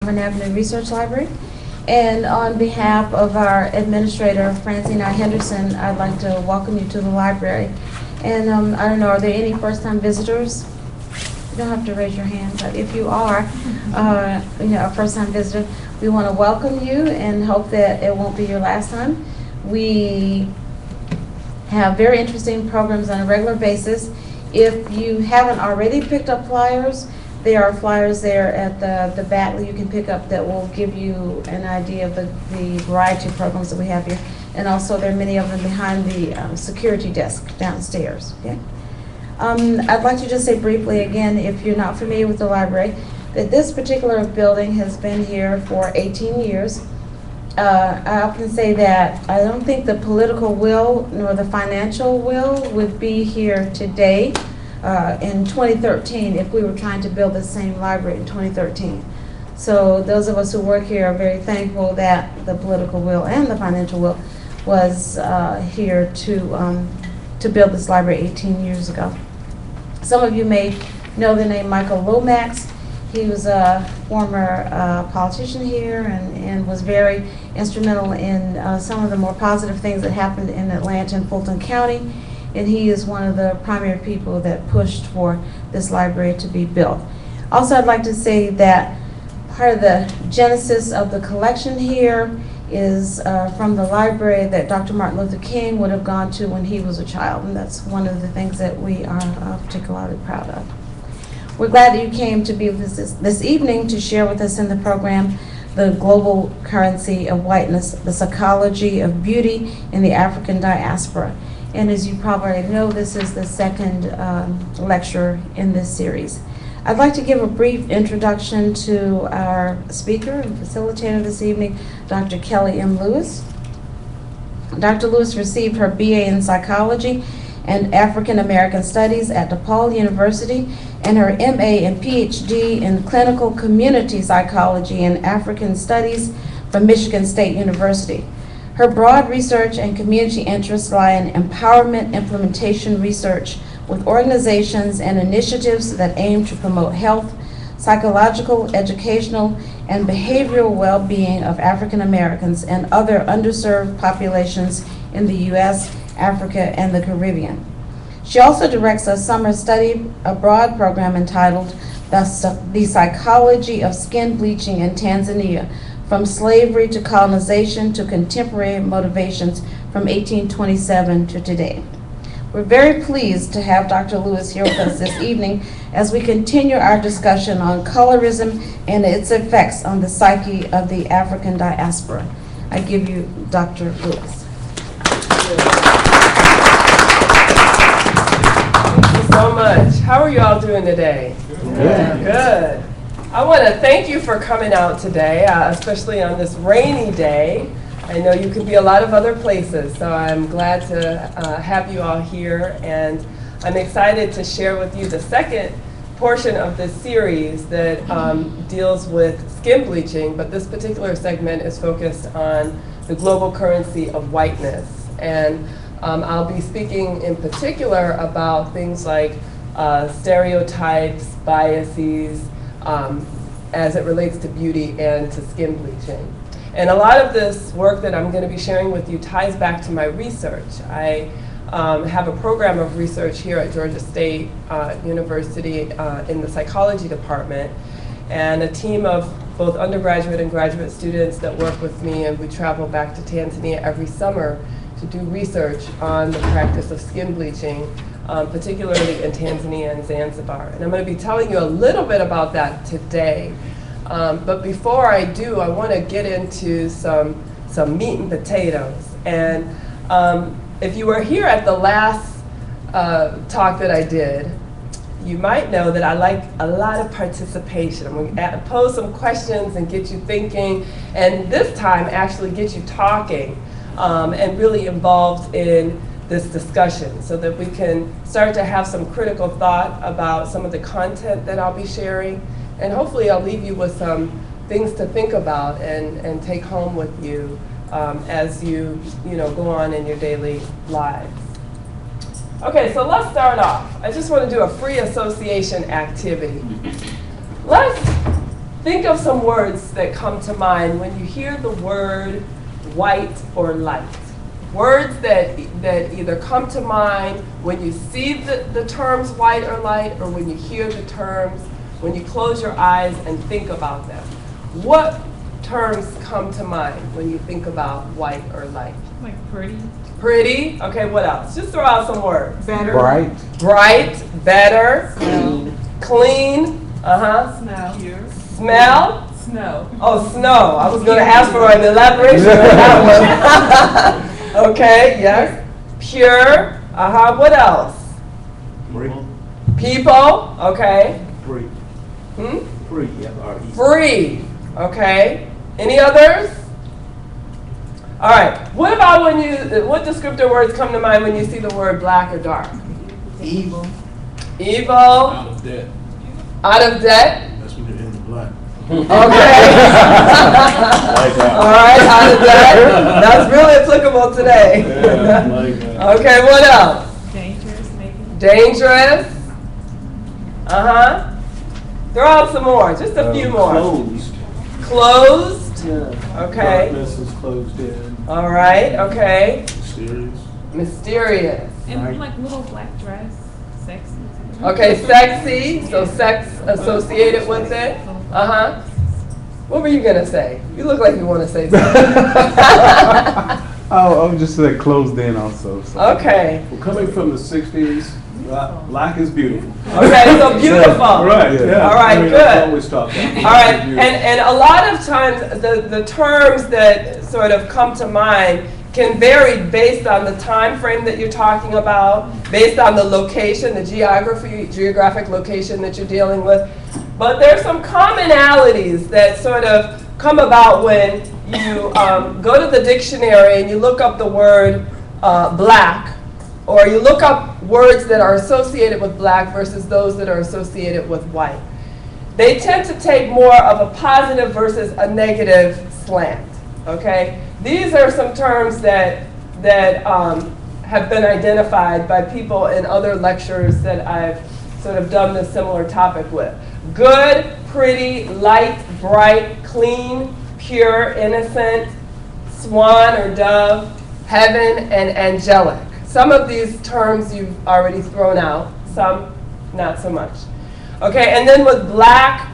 Auburn Avenue Research Library. And on behalf of our administrator, Francine I. Henderson, I'd like to welcome you to the library. And I don't know, are there any first-time visitors? You don't have to raise your hand, but if you are, a first-time visitor, we want to welcome you and hope that it won't be your last time. We have very interesting programs on a regular basis. If you haven't already picked up flyers, there are flyers there at the back that you can pick up that will give you an idea of the variety of programs that we have here. And also there are many of them behind the security desk downstairs. Okay? I'd like to just say briefly again, if you're not familiar with the library, that this particular building has been here for 18 years. I often say that I don't think the political will nor the financial will would be here today in 2013 if we were trying to build the same library in 2013. So those of us who work here are very thankful that the political will and the financial will was here to build this library 18 years ago. Some of you may know the name Michael Lomax. He was a former politician here and was very instrumental in some of the more positive things that happened in Atlanta and Fulton County. And he is one of the primary people that pushed for this library to be built. Also, I'd like to say that part of the genesis of the collection here is from the library that Dr. Martin Luther King would have gone to when he was a child. And that's one of the things that we are particularly proud of. We're glad that you came to be with us this evening to share with us in the program the global currency of whiteness, the psychology of beauty in the African diaspora. And as you probably know, this is the second lecture in this series. I'd like to give a brief introduction to our speaker and facilitator this evening, Dr. Kelly M. Lewis. Dr. Lewis received her BA in Psychology and African American Studies at DePaul University and her MA and PhD in Clinical Community Psychology and African Studies from Michigan State University. Her broad research and community interests lie in empowerment implementation research with organizations and initiatives that aim to promote health, psychological, educational, and behavioral well-being of African Americans and other underserved populations in the U.S., Africa, and the Caribbean. She also directs a summer study abroad program entitled The Psychology of Skin Bleaching in Tanzania, From Slavery to Colonization to Contemporary Motivations from 1827 to today. We're very pleased to have Dr. Lewis here with us this evening as we continue our discussion on colorism and its effects on the psyche of the African diaspora. I give you Dr. Lewis. So much. How are you all doing today? Good. I want to thank you for coming out today, especially on this rainy day. I know you could be a lot of other places, so I'm glad to have you all here, and I'm excited to share with you the second portion of this series that deals with skin bleaching, but this particular segment is focused on the global currency of whiteness. And I'll be speaking in particular about things like stereotypes, biases, as it relates to beauty and to skin bleaching. And a lot of this work that I'm going to be sharing with you ties back to my research. I have a program of research here at Georgia State University in the psychology department, and a team of both undergraduate and graduate students that work with me, and we travel back to Tanzania every summer to do research on the practice of skin bleaching, particularly in Tanzania and Zanzibar. And I'm going to be telling you a little bit about that today. But before I do, I want to get into some meat and potatoes. And if you were here at the last talk that I did, you might know that I like a lot of participation. I'm going to pose some questions and get you thinking, and this time actually get you talking and really involved in this discussion so that we can start to have some critical thought about some of the content that I'll be sharing. And hopefully I'll leave you with some things to think about and take home with you as you go on in your daily lives. Okay, so let's start off. I just want to do a free association activity. Let's think of some words that come to mind when you hear the word white or light. Words that either come to mind when you see the terms white or light, or when you hear the terms, when you close your eyes and think about them. What terms come to mind when you think about white or light? Like pretty. Pretty. Okay, what else? Just throw out some words. Better. Bright. Bright, better. Clean. Clean. Smell. Pure. Smell. Snow. Oh, snow. I was going to ask for an elaboration on that one. Okay, yes. Pure. What else? Free. People. Okay. Free. Free. F-R-E. Free. Okay. Any others? All right. What about what descriptor words come to mind when you see the word black or dark? Evil. Evil. Out of debt. Out of debt. That's when you're in the black. Okay. All right, out of debt. That's really applicable today. Yeah, like that. Okay, what else? Dangerous, maybe. Dangerous. Throw out some more, just a few more. Closed. Closed. Yeah. Okay. Darkness is closed in. All right, okay. Mysterious. Mysterious. And like little black dress, sexy. Okay, sexy, so sex associated with it. What were you gonna say? You look like you want to say something. Oh, I'm just saying closed in also. So. Okay. Well, coming from the 60s, black is beautiful. Okay, so beautiful. Right, yeah. All right, I mean, good. I always talk about All right, and a lot of times the terms that sort of come to mind can vary based on the time frame that you're talking about, based on the location, the geographic location that you're dealing with. But there's some commonalities that sort of come about when you go to the dictionary and you look up the word black, or you look up words that are associated with black versus those that are associated with white. They tend to take more of a positive versus a negative slant, okay? These are some terms that have been identified by people in other lectures that I've sort of done this similar topic with. Good, pretty, light, bright, clean, pure, innocent, swan or dove, heaven, and angelic. Some of these terms you've already thrown out, some not so much. Okay, and then with black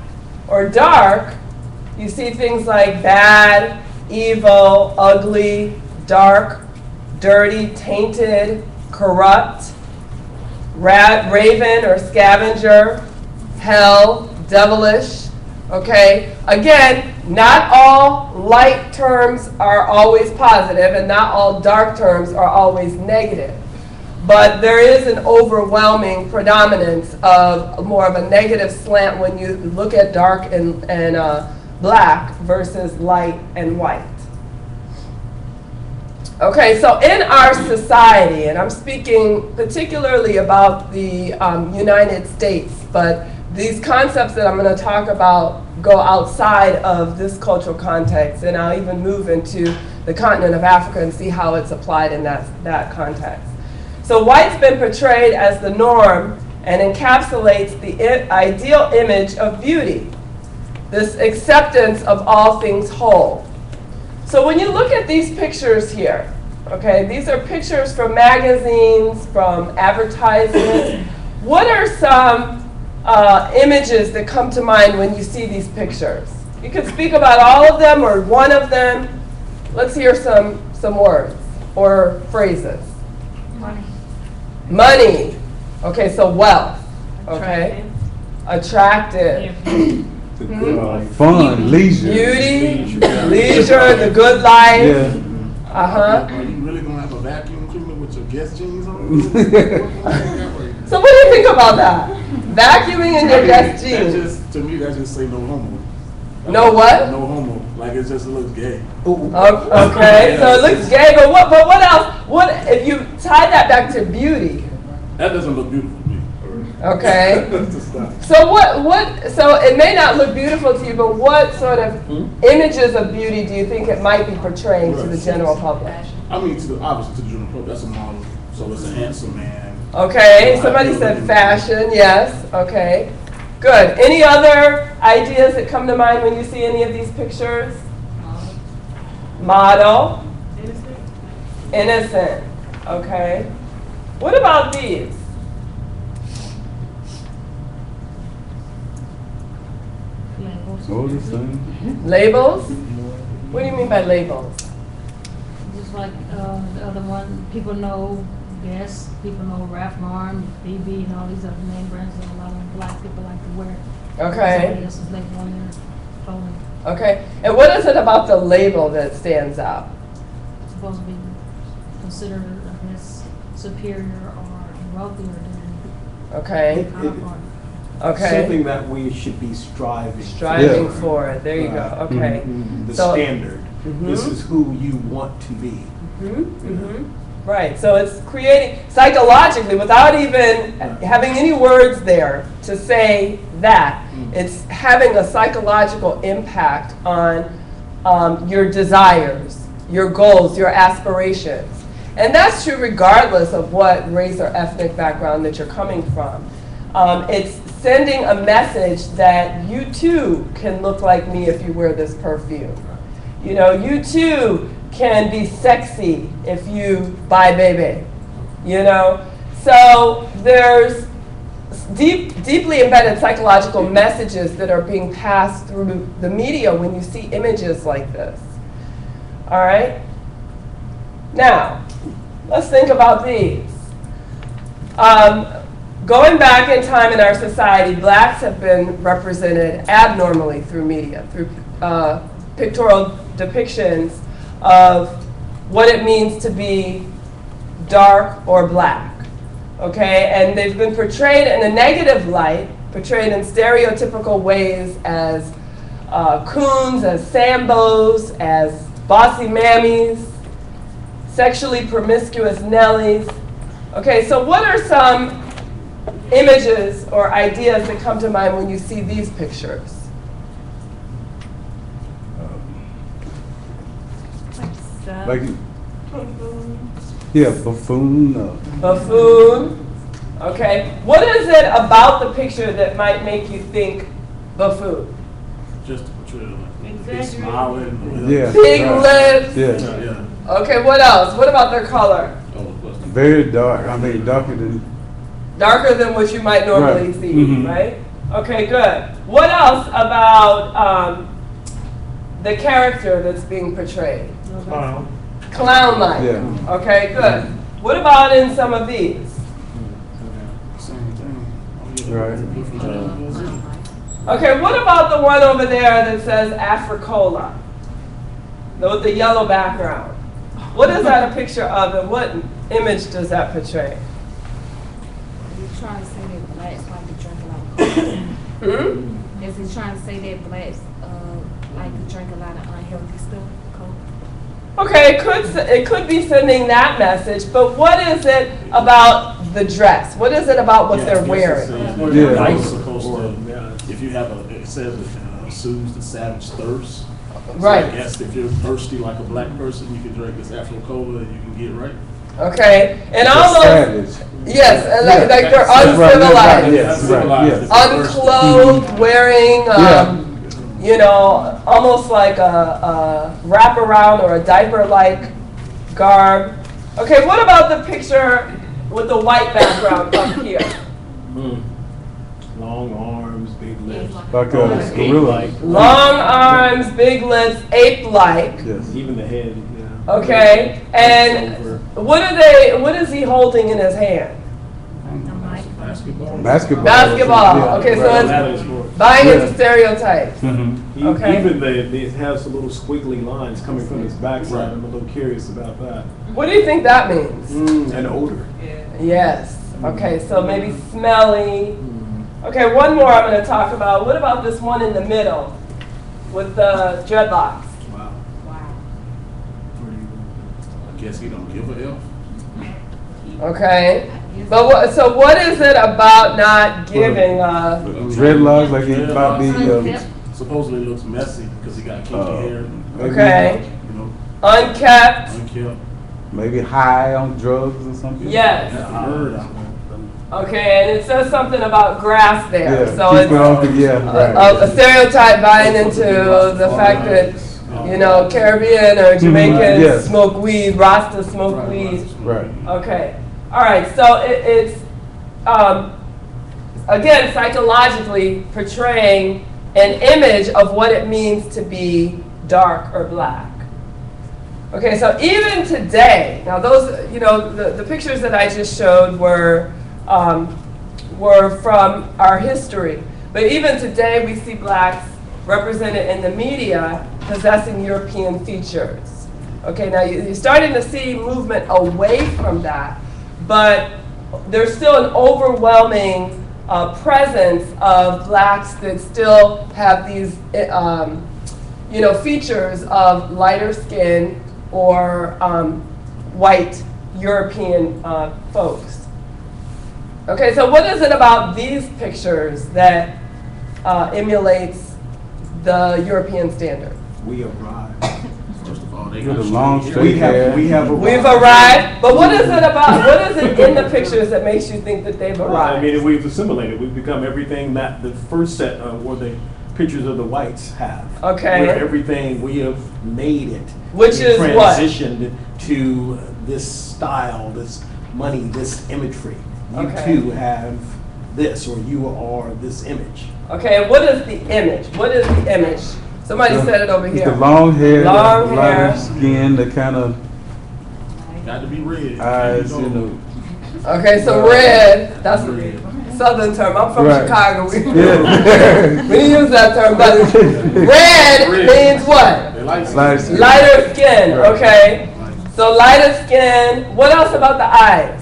or dark, you see things like bad, evil, ugly, dark, dirty, tainted, corrupt, raven or scavenger, hell, devilish. Okay, again, not all light terms are always positive and not all dark terms are always negative. But there is an overwhelming predominance of more of a negative slant when you look at dark and black versus light and white. Okay, so in our society, and I'm speaking particularly about the United States, but these concepts that I'm going to talk about go outside of this cultural context, and I'll even move into the continent of Africa and see how it's applied in that context. So white's been portrayed as the norm and encapsulates the ideal image of beauty, this acceptance of all things whole. So when you look at these pictures here, okay, these are pictures from magazines, from advertisements. What are some images that come to mind when you see these pictures? You could speak about all of them or one of them. Let's hear some words or phrases. Money. Money. Okay, so wealth. Okay. Attractive. Fun, leisure. Beauty, leisure, the good life. Yeah. Are you really going to have a vacuum cleaner with your Guess jeans on? So what do you think about that? Vacuuming in your Guess That jeans. just, to me, that just say no homo. No what? No homo. Like it just looks gay. Okay, so it looks gay, but what else? What if you tie that back to beauty? That doesn't look beautiful to me. Okay. That's the stuff. So so it may not look beautiful to you, but what sort of images of beauty do you think it might be portraying to the general public? I mean, obviously to the general public, that's a model. So it's a handsome man. Okay, somebody said fashion, yes, okay. Good. Any other ideas that come to mind when you see any of these pictures? Model. Innocent. Okay. What about these? What was it saying? Labels? What do you mean by labels? Just like the other one, people know Guess, people know Ralph Lauren, BB, and all these other name brands that a lot of black people like to wear. Okay. Somebody else's label on their clothing. Okay. And what is it about the label that stands out? It's supposed to be considered, I guess, superior or wealthier than Okay. It- counterpart. Okay. Something that we should be striving. Striving Yeah. for it. There you go. Right. Okay. The So- standard. Mhm. This is who you want to be. Right, so it's creating, psychologically, without even having any words there to say that, it's having a psychological impact on your desires, your goals, your aspirations. And that's true regardless of what race or ethnic background that you're coming from. It's sending a message that you too can look like me if you wear this perfume. You know, you too can be sexy if you buy baby, you know? So there's deeply embedded psychological messages that are being passed through the media when you see images like this. All right? Now, let's think about these. Going back in time in our society, blacks have been represented abnormally through media, through pictorial depictions of what it means to be dark or black, okay? And they've been portrayed in a negative light, portrayed in stereotypical ways as coons, as sambos, as bossy mammies, sexually promiscuous Nellies. Okay, so what are some images or ideas that come to mind when you see these pictures? Like, yeah, buffoon. Buffoon. Okay. What is it about the picture that might make you think buffoon? Just to portray like big Exaggerated. smiling. Yeah. Big right. lips. Yeah. Yeah. Okay, what else? What about their color? Oh, plus the- Very dark. I mean, darker than. Darker than what you might normally Right. see, Mhm. right? Okay, good. What else about the character that's being portrayed? Clown-like. Yeah. Okay, good. What about in some of these? Same thing. Oh, yeah. Right. Different genres. Okay, what about the one over there that says Africola? With the yellow background. What is that a picture of and what image does that portray? He's trying to say that blacks like to drink a lot of Coke. Hmm? Is he trying to say that blacks like to drink a lot of unhealthy stuff? Coke. Okay, it could be sending that message, but what is it about the dress? What is it about what Yeah, I they're guess wearing? it's, Yeah. Like supposed to, if you have it says it soothes the savage thirst. So Right. I guess if you're thirsty like a black person, you can drink this Afro-Cola and you can get right. Okay, and It's almost, savage. yes, and like they're That's right, uncivilized. yes, right, yes. Unclothed, wearing, Yeah. you know, almost like a wraparound or a diaper-like garb. Okay, what about the picture with the white background up here? Long arms, big lips. Like a gorilla. Long arms, big lips, ape-like. Yes. Even the head, yeah. Okay, and what is he holding in his hand? Basketball. Basketball. Basketball. Yeah. Okay, so Right. it's That is more- buying into Yeah. stereotypes. Mm-hmm. Okay. Even it has a little squiggly lines coming from his backside. I'm a little curious about that. What do you think that means? An odor. Yes. Okay, so maybe smelly. Okay, one more I'm going to talk about. What about this one in the middle with the dreadlocks? Wow. I guess he don't give a F. Okay. But so what is it about not giving Dreadlocks, like he might be. Supposedly looks messy because he got kinky hair. Maybe- Okay. You know, unkept? unkept. Maybe high on drugs or something. Yes. That's the word. Okay, and it says something about grass there. Yeah, So keep it's it off the, yeah, right. a stereotype buying into the fact that, you know, Caribbean or Jamaicans yes. smoke weed, Rasta smoke weed. Right. Okay. All right. So it's again psychologically portraying an image of what it means to be dark or black. Okay. So even today, now those, you know, the pictures that I just showed were from our history, but even today we see blacks represented in the media possessing European features. Okay, now you're starting to see movement away from that, but there's still an overwhelming presence of blacks that still have these, you know, features of lighter skin or white European folks. Okay, so what is it about these pictures that emulates the European standard? We arrived. First of all, they With got a long straight straight hair. We have arrived. We've arrived, but what is it about, what is it in the pictures that makes you think that they've Well, arrived? I mean, we've assimilated. We've become everything that the first set or the pictures of the whites have. Okay. We're everything, we have made it. Which We is what? transitioned to this style, this money, this imagery. You Okay. too have this, or you are this image. Okay, and what is the image? What is the image? Somebody said it over It's here. the long hair, Long the lighter hair. skin, the kind of Got to be red. eyes, you know. Okay, so red, that's a southern term. I'm from Right. Chicago. We Yeah. didn't use that term, but red means what? They like Lighter skin. Lighter skin, Right. okay. So lighter skin. What else about the eyes?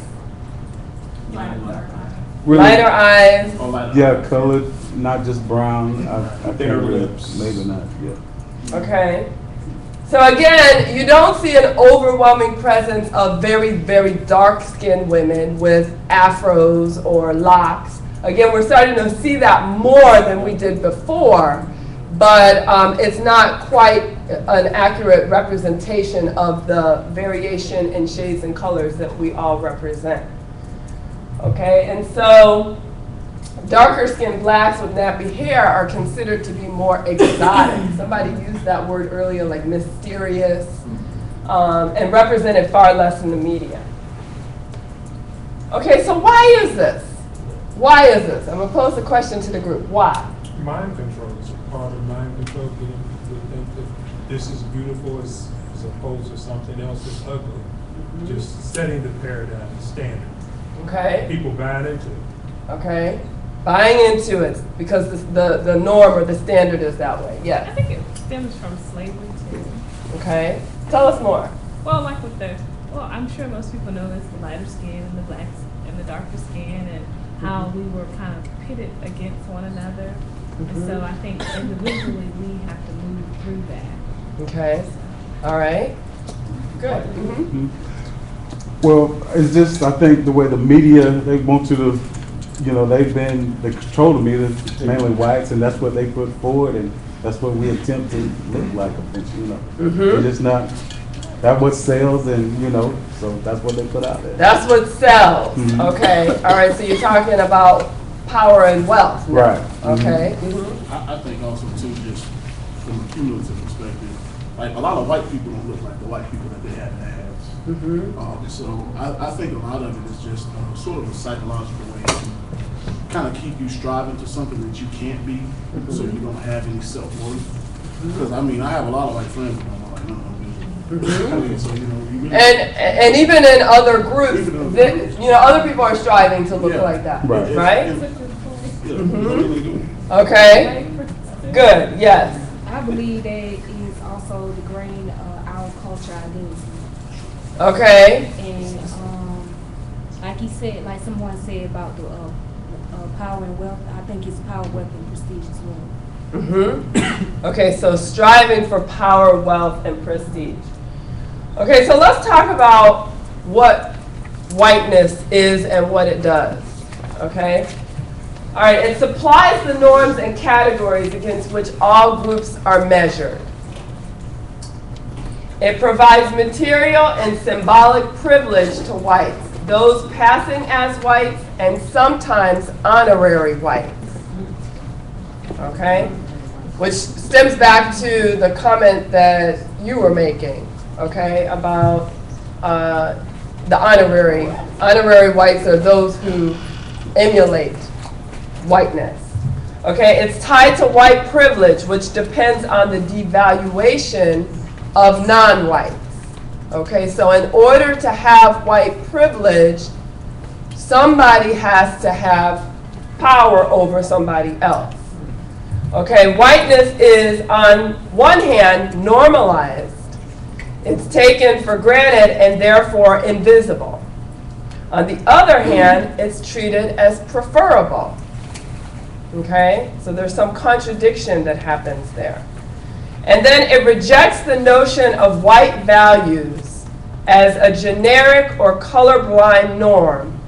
Really, Lighter eyes. Oh, like, yeah, colored, not just brown. I Thinner can't really- lips. Maybe not, yeah. Okay. So again, you don't see an overwhelming presence of very, very dark-skinned women with afros or locks. Again, we're starting to see that more than we did before, but it's not quite an accurate representation of the variation in shades and colors that we all represent. Okay, and so darker skinned blacks with nappy hair are considered to be more exotic. Somebody used that word earlier, like mysterious, and represented far less in the media. Okay, so why is this? Why is this? I'm going to pose the question to the group. Why? Mind control is a part of mind control, getting people to think that this is beautiful as opposed to something else that's ugly. Just setting the paradigm, the standard. Okay, People buying into it. okay. Buying into it because the norm or the standard is that way. I Yes. think it stems from slavery too. Okay. Tell us more. Well, like with well, I'm sure most people know this, the lighter skin and the blacks and the darker skin, and how we were kind of pitted against one another. And so I think individually we have to move through that. Okay. All right. Good. Mhm. Well, it's just, I think the way the media, they want you to, you know, they've been, they control the media, mainly whites, and that's what they put forward, and that's what we attempt to look like, eventually, you know. It's just not, that's what sells, and, you know, so that's what they put out there. That's what sells. Mhm. Okay. All right. So you're talking about power and wealth. now. Right. Okay. I think also too, just from a cumulative perspective, like a lot of white people don't look like the white people that they have in the past. So I think a lot of it is just sort of a psychological way to kind of keep you striving to something that you can't be, so you don't have any self-worth. Because I mean, I have a lot of white friends, but I'm like, no, I mean, so you know, you really, And even in other groups, Even in other that, groups. you know, other people are striving to look Yeah. like that. Right. Right? Yeah, they really do. Okay. Good. Yes. I believe that is also the grain of our culture identity. Okay. And like he said, like someone said about the power and wealth, I think it's power, wealth, and prestige as well. Okay, so striving for power, wealth, and prestige. Okay, so let's talk about what whiteness is and what it does. Okay? All right, it supplies the norms and categories against which all groups are measured. It provides material and symbolic privilege to whites those passing as whites, and sometimes honorary whites. Okay? Which stems back to the comment that you were making, okay, about the honorary. Honorary whites are those who emulate whiteness. Okay, it's tied to white privilege, which depends on the devaluation of non-whites. Okay, so in order to have white privilege, somebody has to have power over somebody else. Okay, whiteness is on one hand normalized. It's taken for granted and therefore invisible. On the other hand, it's treated as preferable. Okay, so there's some contradiction that happens there. And then it rejects the notion of white values as a generic or colorblind norm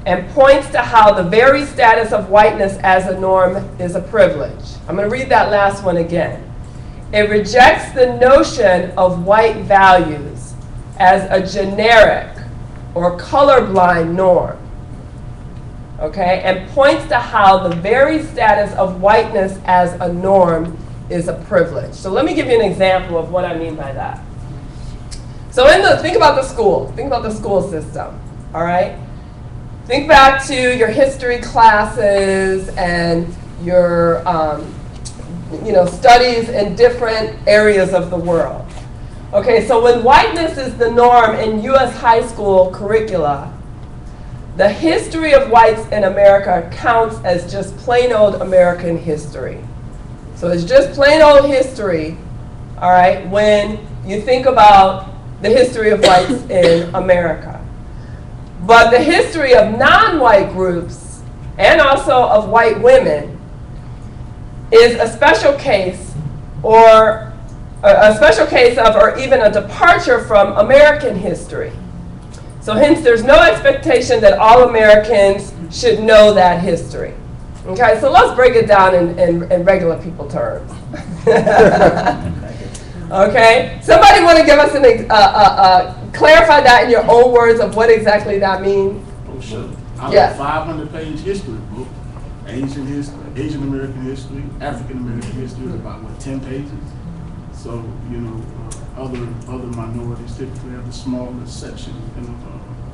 and points to how the very status of whiteness as a norm is a privilege. I'm going to read that last one again. It rejects the notion of white values as a generic or colorblind norm, okay, and points to how the very status of whiteness as a norm is a privilege. So let me give you an example of what I mean by that. So think about the school system, all right? Think back to your history classes and your studies in different areas of the world. Okay, so when whiteness is the norm in U.S. high school curricula, the history of whites in America counts as just plain old American history. So it's just plain old history, all right, when you think about the history of whites in America. But the history of non-white groups, and also of white women, is a special case or even a departure from American history. So hence, there's no expectation that all Americans should know that history. Okay, so let's break it down in regular people terms. Okay, somebody want to give us clarify that in your own words of what exactly that means? Oh, sure. I Yes. have a 500-page history book. Asian history, Asian American history, African American history is about 10 pages. So other minorities typically have the smallest section.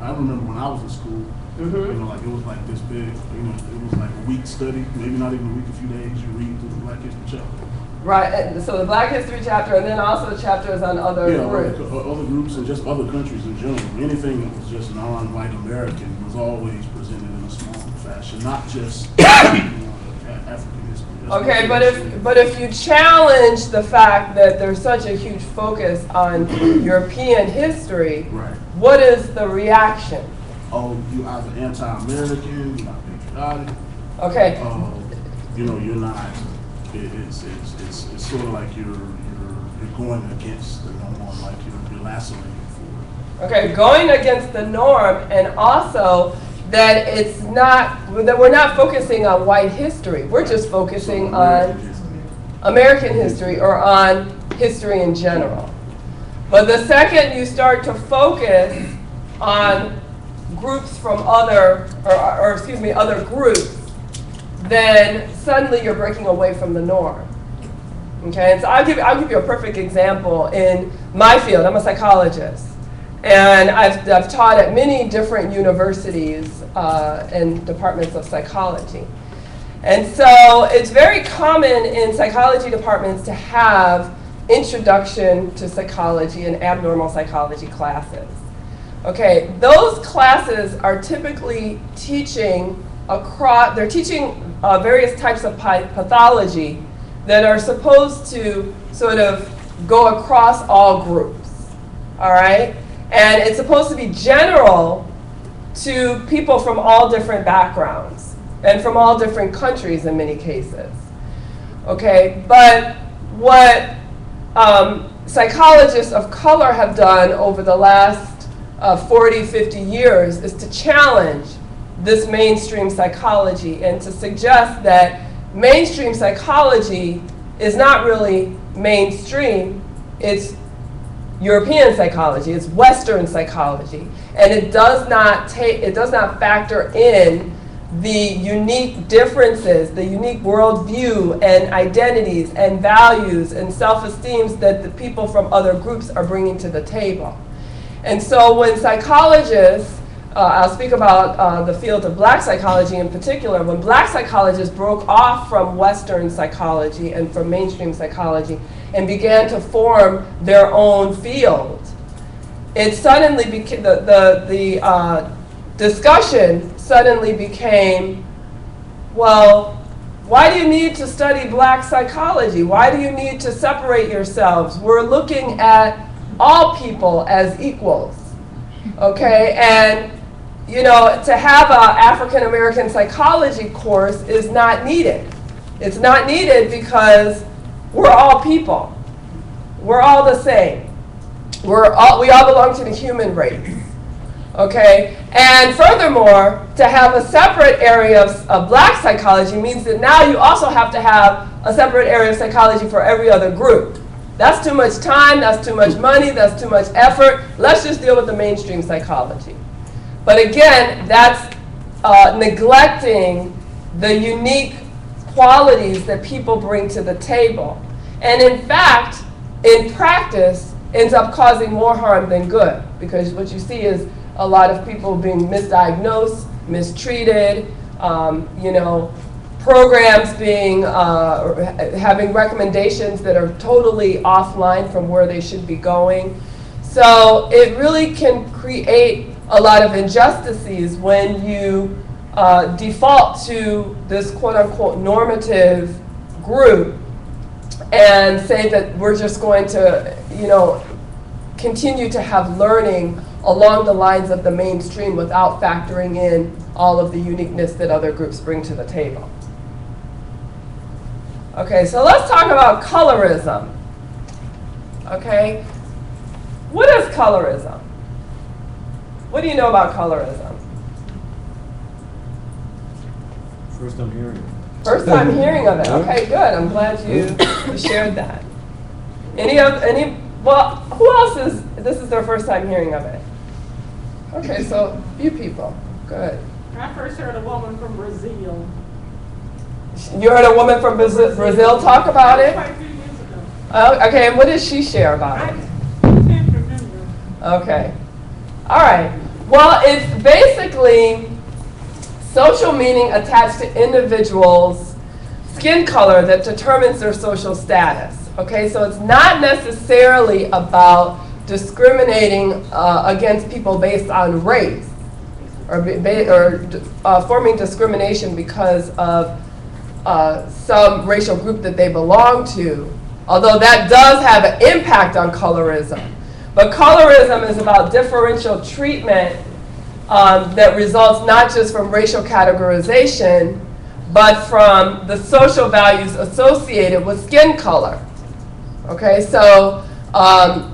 I remember when I was in school, it was like this big. It was like a week study, maybe not even a week, a few days. You read through the Black History chapter. Right, and so the Black History chapter, and then also chapters on other groups. Other groups and just other countries in general. Anything that was just non-white American was always presented in a small fashion, not just African history. Okay, but if you challenge the fact that there's such a huge focus on European history, right. What is the reaction? Oh, you either anti-American, you're not patriotic. Okay. You're not. It's sort of like you're going against the norm, like you're lacerating for it. Okay, going against the norm, and also that we're not focusing on white history. We're just focusing on American history or on history in general. But the second you start to focus on groups from other groups, then suddenly you're breaking away from the norm. Okay, and so I'll give you a perfect example in my field. I'm a psychologist, and I've taught at many different universities and departments of psychology. And so it's very common in psychology departments to have introduction to psychology and abnormal psychology classes. Okay, those classes are typically teaching various types of pathology that are supposed to sort of go across all groups, all right? And it's supposed to be general to people from all different backgrounds and from all different countries in many cases, okay? But what psychologists of color have done over the last 40, 50 years is to challenge this mainstream psychology and to suggest that mainstream psychology is not really mainstream, it's European psychology. It's Western psychology, and it does not factor in the unique differences, the unique worldview and identities and values and self-esteems that the people from other groups are bringing to the table. And so when psychologists, I'll speak about the field of black psychology in particular, when black psychologists broke off from Western psychology and from mainstream psychology and began to form their own field, it suddenly became, the discussion suddenly became, well, why do you need to study black psychology? Why do you need to separate yourselves? We're looking at all people as equals, okay? And, you know, to have an African American psychology course is not needed. It's not needed because we're all people. We're all the same. We all belong to the human race. Okay? And furthermore, to have a separate area of black psychology means that now you also have to have a separate area of psychology for every other group. That's too much time, that's too much money, that's too much effort. Let's just deal with the mainstream psychology. But again, that's neglecting the unique qualities that people bring to the table. And in fact, in practice, ends up causing more harm than good, because what you see is a lot of people being misdiagnosed, mistreated, programs being, having recommendations that are totally offline from where they should be going. So it really can create a lot of injustices when you default to this quote-unquote normative group and say that we're just going to, continue to have learning along the lines of the mainstream without factoring in all of the uniqueness that other groups bring to the table. Okay, so let's talk about colorism. Okay, what is colorism? What do you know about colorism? First I'm hearing it. First time hearing of it. Okay, good. I'm glad you shared that. Well, who else this is their first time hearing of it? Okay, so few people. Good. I first heard a woman from Brazil. You heard a woman from Brazil talk about it? Quite a few years ago. Okay, and what did she share about it? I can't remember. Okay. All right. Well, it's basically social meaning attached to individuals' skin color that determines their social status. Okay, so it's not necessarily about discriminating against people based on race or forming discrimination because of some racial group that they belong to, although that does have an impact on colorism. But colorism is about differential treatment that results not just from racial categorization, but from the social values associated with skin color. Okay, so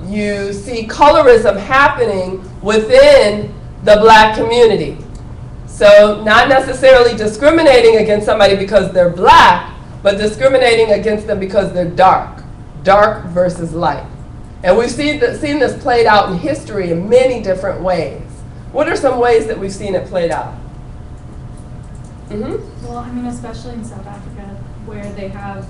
you see colorism happening within the black community. So not necessarily discriminating against somebody because they're black, but discriminating against them because they're dark versus light. And we've seen this played out in history in many different ways. What are some ways that we've seen it played out? Mm-hmm. Well, I mean, especially in South Africa, where they have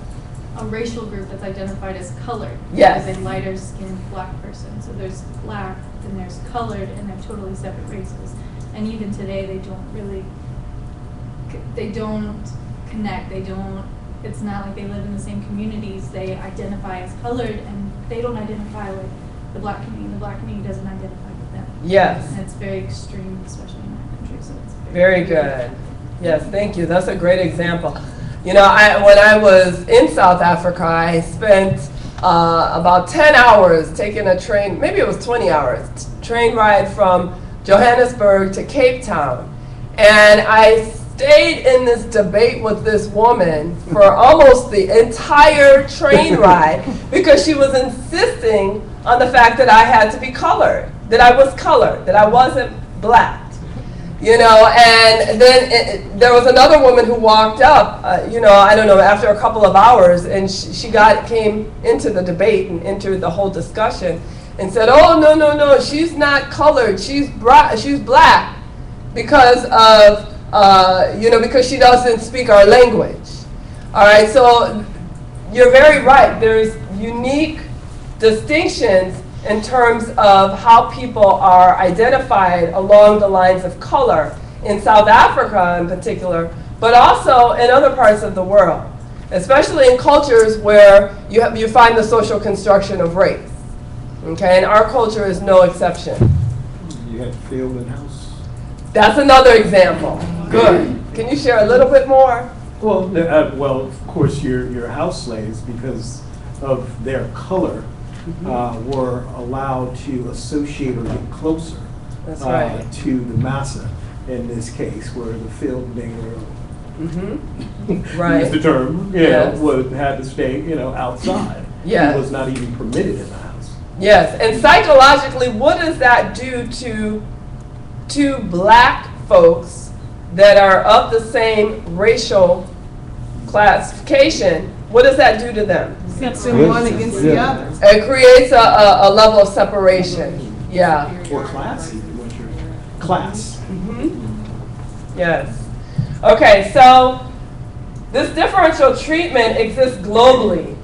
a racial group that's identified as colored. Yes. As a lighter skinned black person. So there's black, then there's colored, and they're totally separate races. And even today, they don't connect. It's not like they live in the same communities. They identify as colored, and they don't identify with the black community. The black community doesn't identify with them. Yes. And it's very extreme, especially in our country. So it's very good. Yes, thank you. That's a great example. When I was in South Africa, I spent about 10 hours taking a train, maybe it was 20 hours, train ride from Johannesburg to Cape Town. And I stayed in this debate with this woman for almost the entire train ride because she was insisting on the fact that I had to be colored, that I was colored, that I wasn't black. And then there was another woman who walked up, I don't know, after a couple of hours, and she came into the debate and entered the whole discussion. and said, oh, no, no, no, she's not colored, she's black because of, because she doesn't speak our language. All right, so you're very right. There's unique distinctions in terms of how people are identified along the lines of color in South Africa in particular, but also in other parts of the world, especially in cultures where you find the social construction of race. Okay, and our culture is no exception. You had field and house. That's another example. Good. Can you share a little bit more? Well, of course, your house slaves, because of their color, were allowed to associate or get closer That's right. to the massa. In this case, where the field nigger, Right. use the term, Yes. had to stay, outside. Yes. He was not even permitted in the house. Yes, and psychologically, what does that do to black folks that are of the same racial classification? What does that do to them? Sets them one against the other. It creates a level of separation. Yeah. Or class, even what your class. Yes. Okay, so this differential treatment exists globally.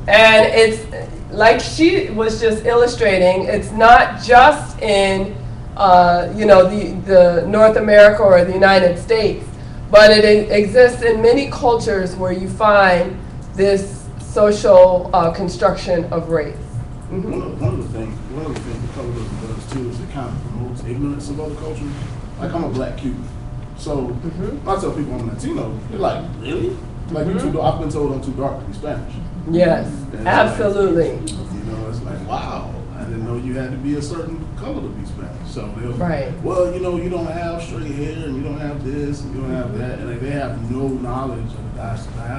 And it's, like she was just illustrating, it's not just in, the North America or the United States, but it exists in many cultures where you find this social construction of race. One of the things that colorism does too is it kind of promotes ignorance of other cultures. Like, I'm a black Cuban, so I tell people I'm Latino, they're like, really? Like, I've been told I'm too dark to be Spanish. Yes, And absolutely. Like, it's like, wow, I didn't know you had to be a certain color to be Spanish. So they'll, Right. well, you don't have straight hair, and you don't have this, and you don't have that, and like, they have no knowledge of the diaspora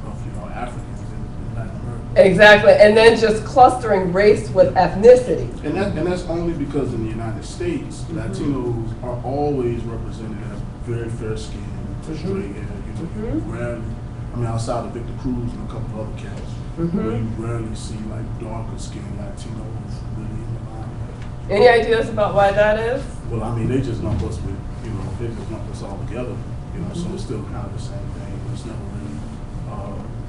of Africans in Latin America. Exactly, and then just clustering race with ethnicity. And that's only because in the United States, Latinos are always represented as very fair skinned, straight hair. You rarely, outside of Victor Cruz and a couple of other cats, where you rarely see like darker skinned Latinos really in the limelight. Any ideas about why that is? Well, they just lump us with, they just lump us all together, so it's still kind of the same thing.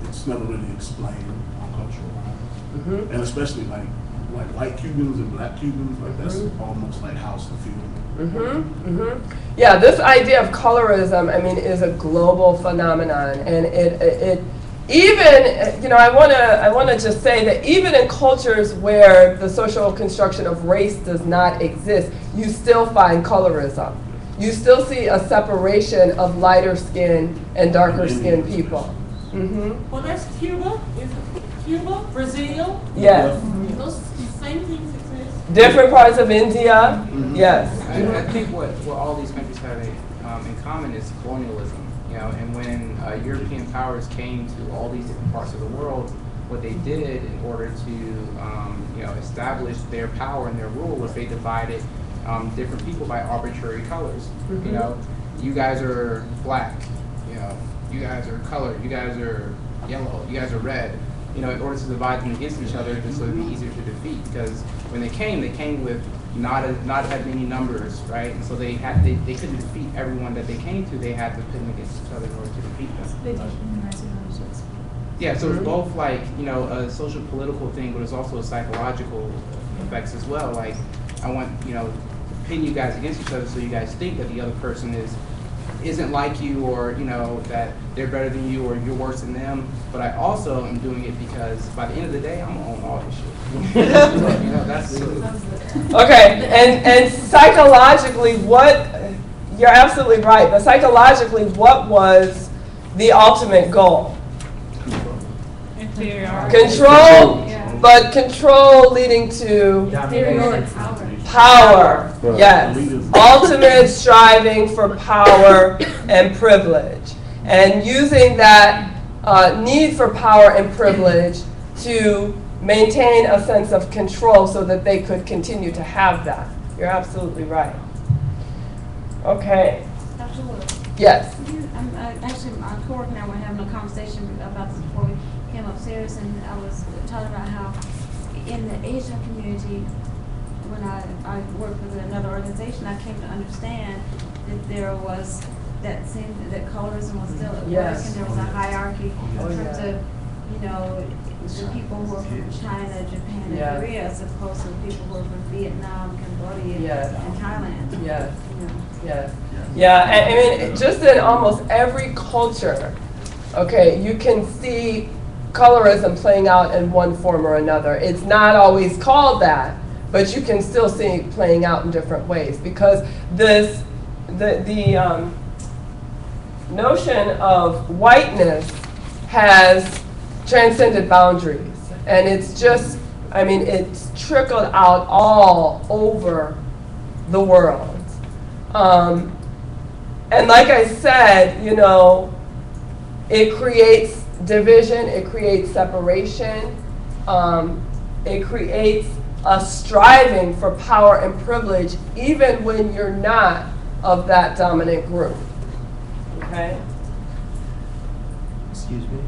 It's never really explained on cultural lines. And especially like white Cubans and black Cubans, like that's almost like house and field. Yeah, this idea of colorism, is a global phenomenon, and it even, I want to just say that even in cultures where the social construction of race does not exist, you still find colorism. You still see a separation of lighter skinned and darker skinned people. Well, that's Cuba. Is it Cuba? Brazil? Yes. Those same things exist. Different parts of India. Yes. I think what all these countries have in common is colonialism. And when European powers came to all these different parts of the world, what they did in order to establish their power and their rule was they divided different people by arbitrary colors. You guys are black. You guys are colored. You guys are yellow. You guys are red. In order to divide them against each other, just so it'd be easier to defeat. Because when they came with not that many numbers, right? And so they couldn't defeat everyone that they came to. They had to pit them against each other in order to defeat them. Yeah, so it's both like a social political thing, but it's also a psychological effects as well. Like I want pin you guys against each other so you guys think that the other person isn't like you, or that they're better than you, or you're worse than them. But I also am doing it because by the end of the day, I'm gonna own all this shit. That's Okay, and psychologically, you're absolutely right, but psychologically, what was the ultimate goal? Control, but control leading to power. Yes, ultimate striving for power and privilege, and using that need for power and privilege to maintain a sense of control so that they could continue to have that. You're absolutely right. Okay. Dr. Wood. Yes. Actually, my coworker and I were having a conversation about this before we came upstairs, and I was talking about how in the Asian community, when I worked with another organization, I came to understand that there was that colorism was still at work, Yes. and there was a hierarchy in Oh, terms yeah. of, you know, the people who are from China, Japan, and Yeah. Korea, as opposed to the people who are from Vietnam, Cambodia, Yes. and Thailand. Yes. You know. Yes. Yeah, I mean, just in almost every culture, okay, you can see colorism playing out in one form or another. It's not always called that, but you can still see it playing out in different ways, because the notion of whiteness has transcended boundaries, and it's just, I mean, it's trickled out all over the world. And like I said, you know, it creates division, it creates separation, it creates a striving for power and privilege, even when you're not of that dominant group. Okay? Excuse me?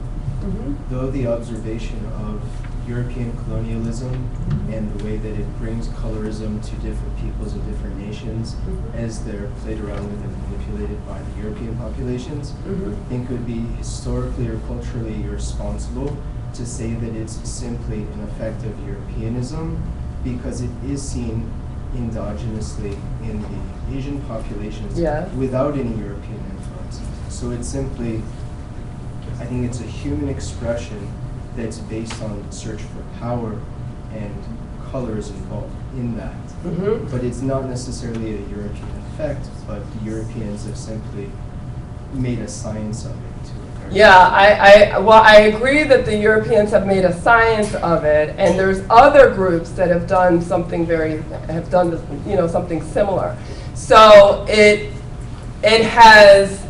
Mm-hmm. Though the observation of European colonialism and the way that it brings colorism to different peoples of different nations as they're played around with and manipulated by the European populations, I think it would be historically or culturally irresponsible to say that it's simply an effect of Europeanism, because it is seen endogenously in the Asian populations without any European influence. So it's simply, I think it's a human expression that's based on search for power, and color is involved in that. But it's not necessarily a European effect, but the Europeans have simply made a science of it to a very well, I agree that the Europeans have made a science of it, and there's other groups that have done something something similar. So it has,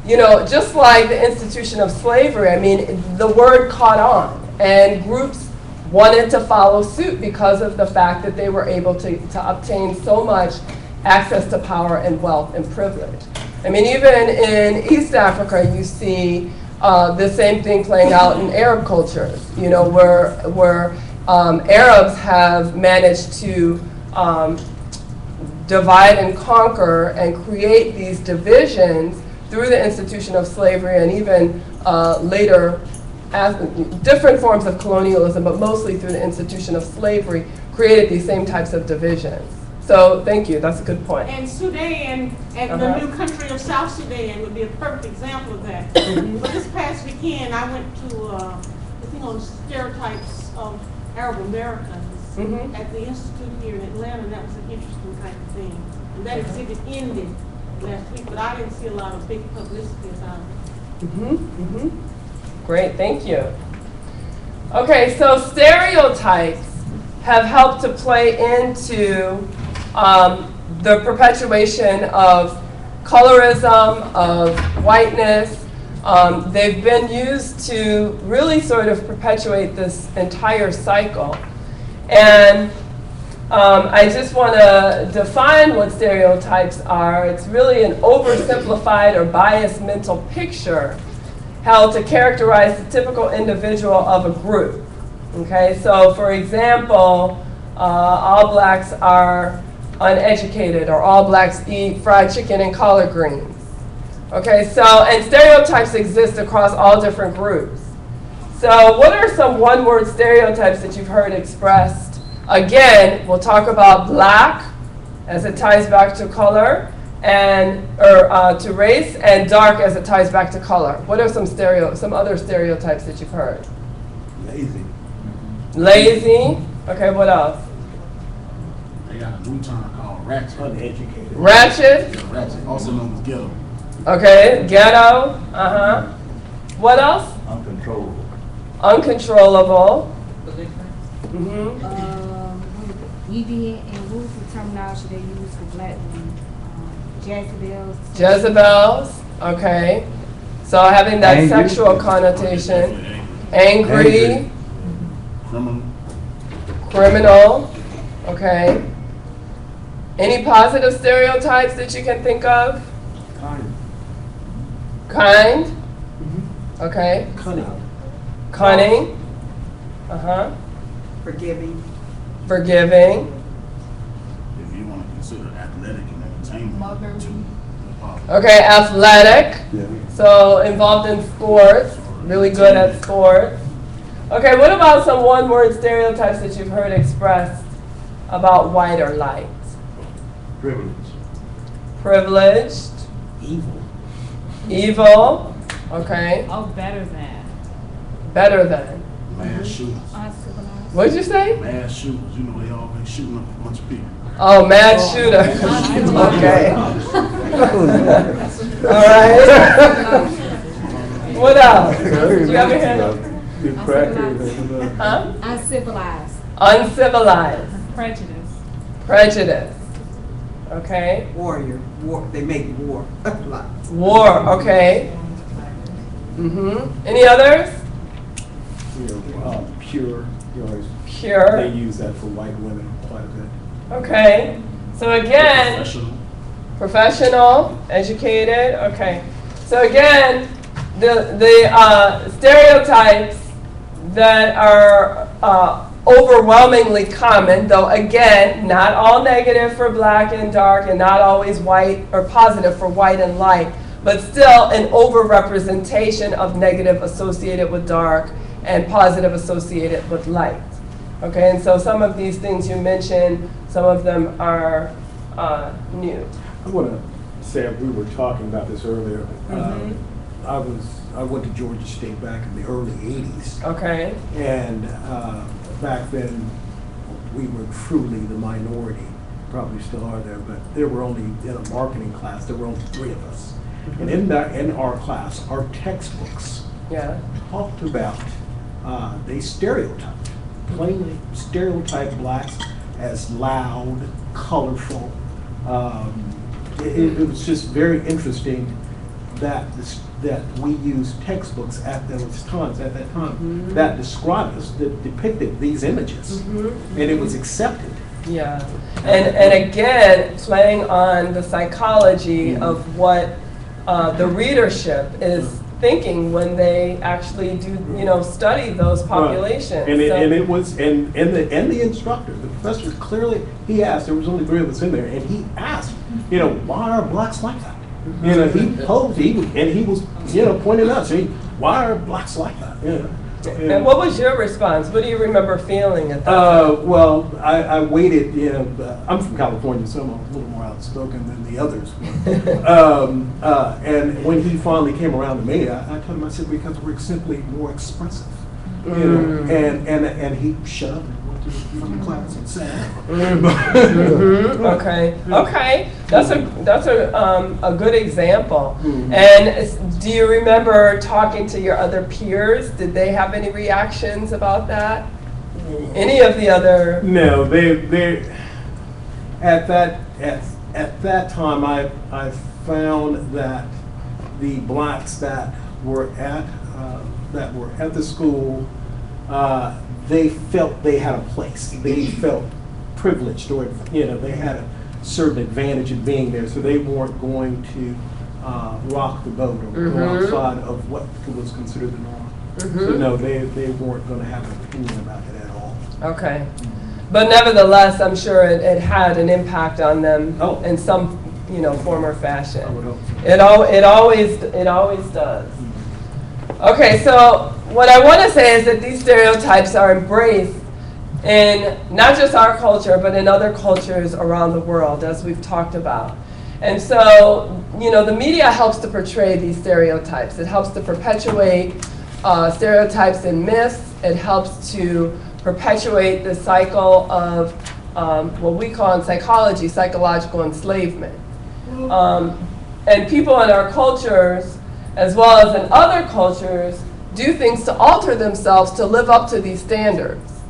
you know, just like the institution of slavery, I mean, the word caught on, and groups wanted to follow suit because of the fact that they were able to obtain so much access to power and wealth and privilege. I mean, even in East Africa, you see the same thing playing out in Arab cultures, you know, where Arabs have managed to divide and conquer and create these divisions through the institution of slavery, and even later, different forms of colonialism, but mostly through the institution of slavery, created these same types of divisions. So thank you, that's a good point. And Sudan and the new country of South Sudan would be a perfect example of that. But this past weekend, I went to the thing on stereotypes of Arab Americans at the Institute here in Atlanta, and that was an interesting kind of thing. And that exhibit ended last week, but I didn't see a lot of big publicity about it. Great, thank you. Okay, so stereotypes have helped to play into the perpetuation of colorism, of whiteness. They've been used to really sort of perpetuate this entire cycle. And I just want to define what stereotypes are. It's really an oversimplified or biased mental picture held to characterize the typical individual of a group. Okay, so for example, all blacks are uneducated, or all blacks eat fried chicken and collard greens. Okay, so, and stereotypes exist across all different groups. So what are some one-word stereotypes that you've heard expressed? Again, we'll talk about black as it ties back to color, and to race, and dark as it ties back to color. What are some other stereotypes that you've heard? Lazy. Lazy. Okay, what else? They got a new term called ratchet. Uneducated. Ratchet. Yeah, ratchet, also known as ghetto. Okay, ghetto. What else? Uncontrollable. Uncontrollable. Evie and Ruth, the terminology they use for black women. Jezebels. Jezebels. Okay. So having that Angry. sexual connotation. Angry. Criminal. Okay. Any positive stereotypes that you can think of? Kind. Okay. Cunning. Cunning. Forgiving. Forgiving. If you want to consider athletic and entertainment, too. Okay, athletic. Yeah. So involved in sports, really good at sports. Okay, what about some one-word stereotypes that you've heard expressed about white or light? Privilege. Privileged. Evil. Evil. Okay. Oh, better than. Better than. Mass shooters. What'd you say? Mass shooters. You know, they always shooting up a bunch of people. Oh, mad shooter. Okay. All right. What else? Do you have your hand up? Huh? Uncivilized. Uncivilized. Prejudice. Prejudice. Okay. Warrior. War. They make war. War. Okay. Any others? Pure. You know, Pure. They use that for white women quite a bit. Okay. So again, professional, educated. Okay. So again, the stereotypes that are overwhelmingly common, though again, not all negative for black and dark, and not always white or positive for white and light, but still an overrepresentation of negative associated with dark and positive associated with light. Okay, and so some of these things you mentioned, some of them are new. I want to say, we were talking about this earlier. I went to Georgia State back in the early 80s. Okay. And back then, we were truly the minority. Probably still are there, but there were only, in a marketing class, there were only 3 of us. And in our class, our textbooks talked about, they stereotyped, plainly stereotyped blacks as loud, colorful. It was just very interesting that that we used textbooks at that time that described us, that depicted these images, and it was accepted. Yeah, and again, playing on the psychology of what the readership is thinking when they actually do, study those populations. Right. And it was, and the instructor, the professor clearly, he asked, there was only 3 of us in there, and he asked, why are blacks like that? He posed, he was, pointing out, saying, why are blacks like that? And what was your response? What do you remember feeling at that time? Well, I waited, I'm from California, so I'm a little more outspoken than the others. And when he finally came around to me, I told him, I said, because we're simply more expressive. And he shut up and went to the class and sat. Okay. That's a good example. And do you remember talking to your other peers? Did they have any reactions about that? Any of the other? No, they at that time I found that the blacks that were at the school, they felt they had a place. They felt privileged, or they had a certain advantage in being there, so they weren't going to rock the boat or go outside of what was considered the norm. So no, they weren't going to have an opinion about it at all. Okay. But nevertheless, I'm sure it had an impact on them in some, form or fashion. I would hope so. It always does. Okay, so what I want to say is that these stereotypes are embraced in not just our culture, but in other cultures around the world, as we've talked about. And so, the media helps to portray these stereotypes. It helps to perpetuate stereotypes and myths. It helps to perpetuate the cycle of what we call in psychology, psychological enslavement. And people in our cultures, as well as in other cultures, do things to alter themselves to live up to these standards.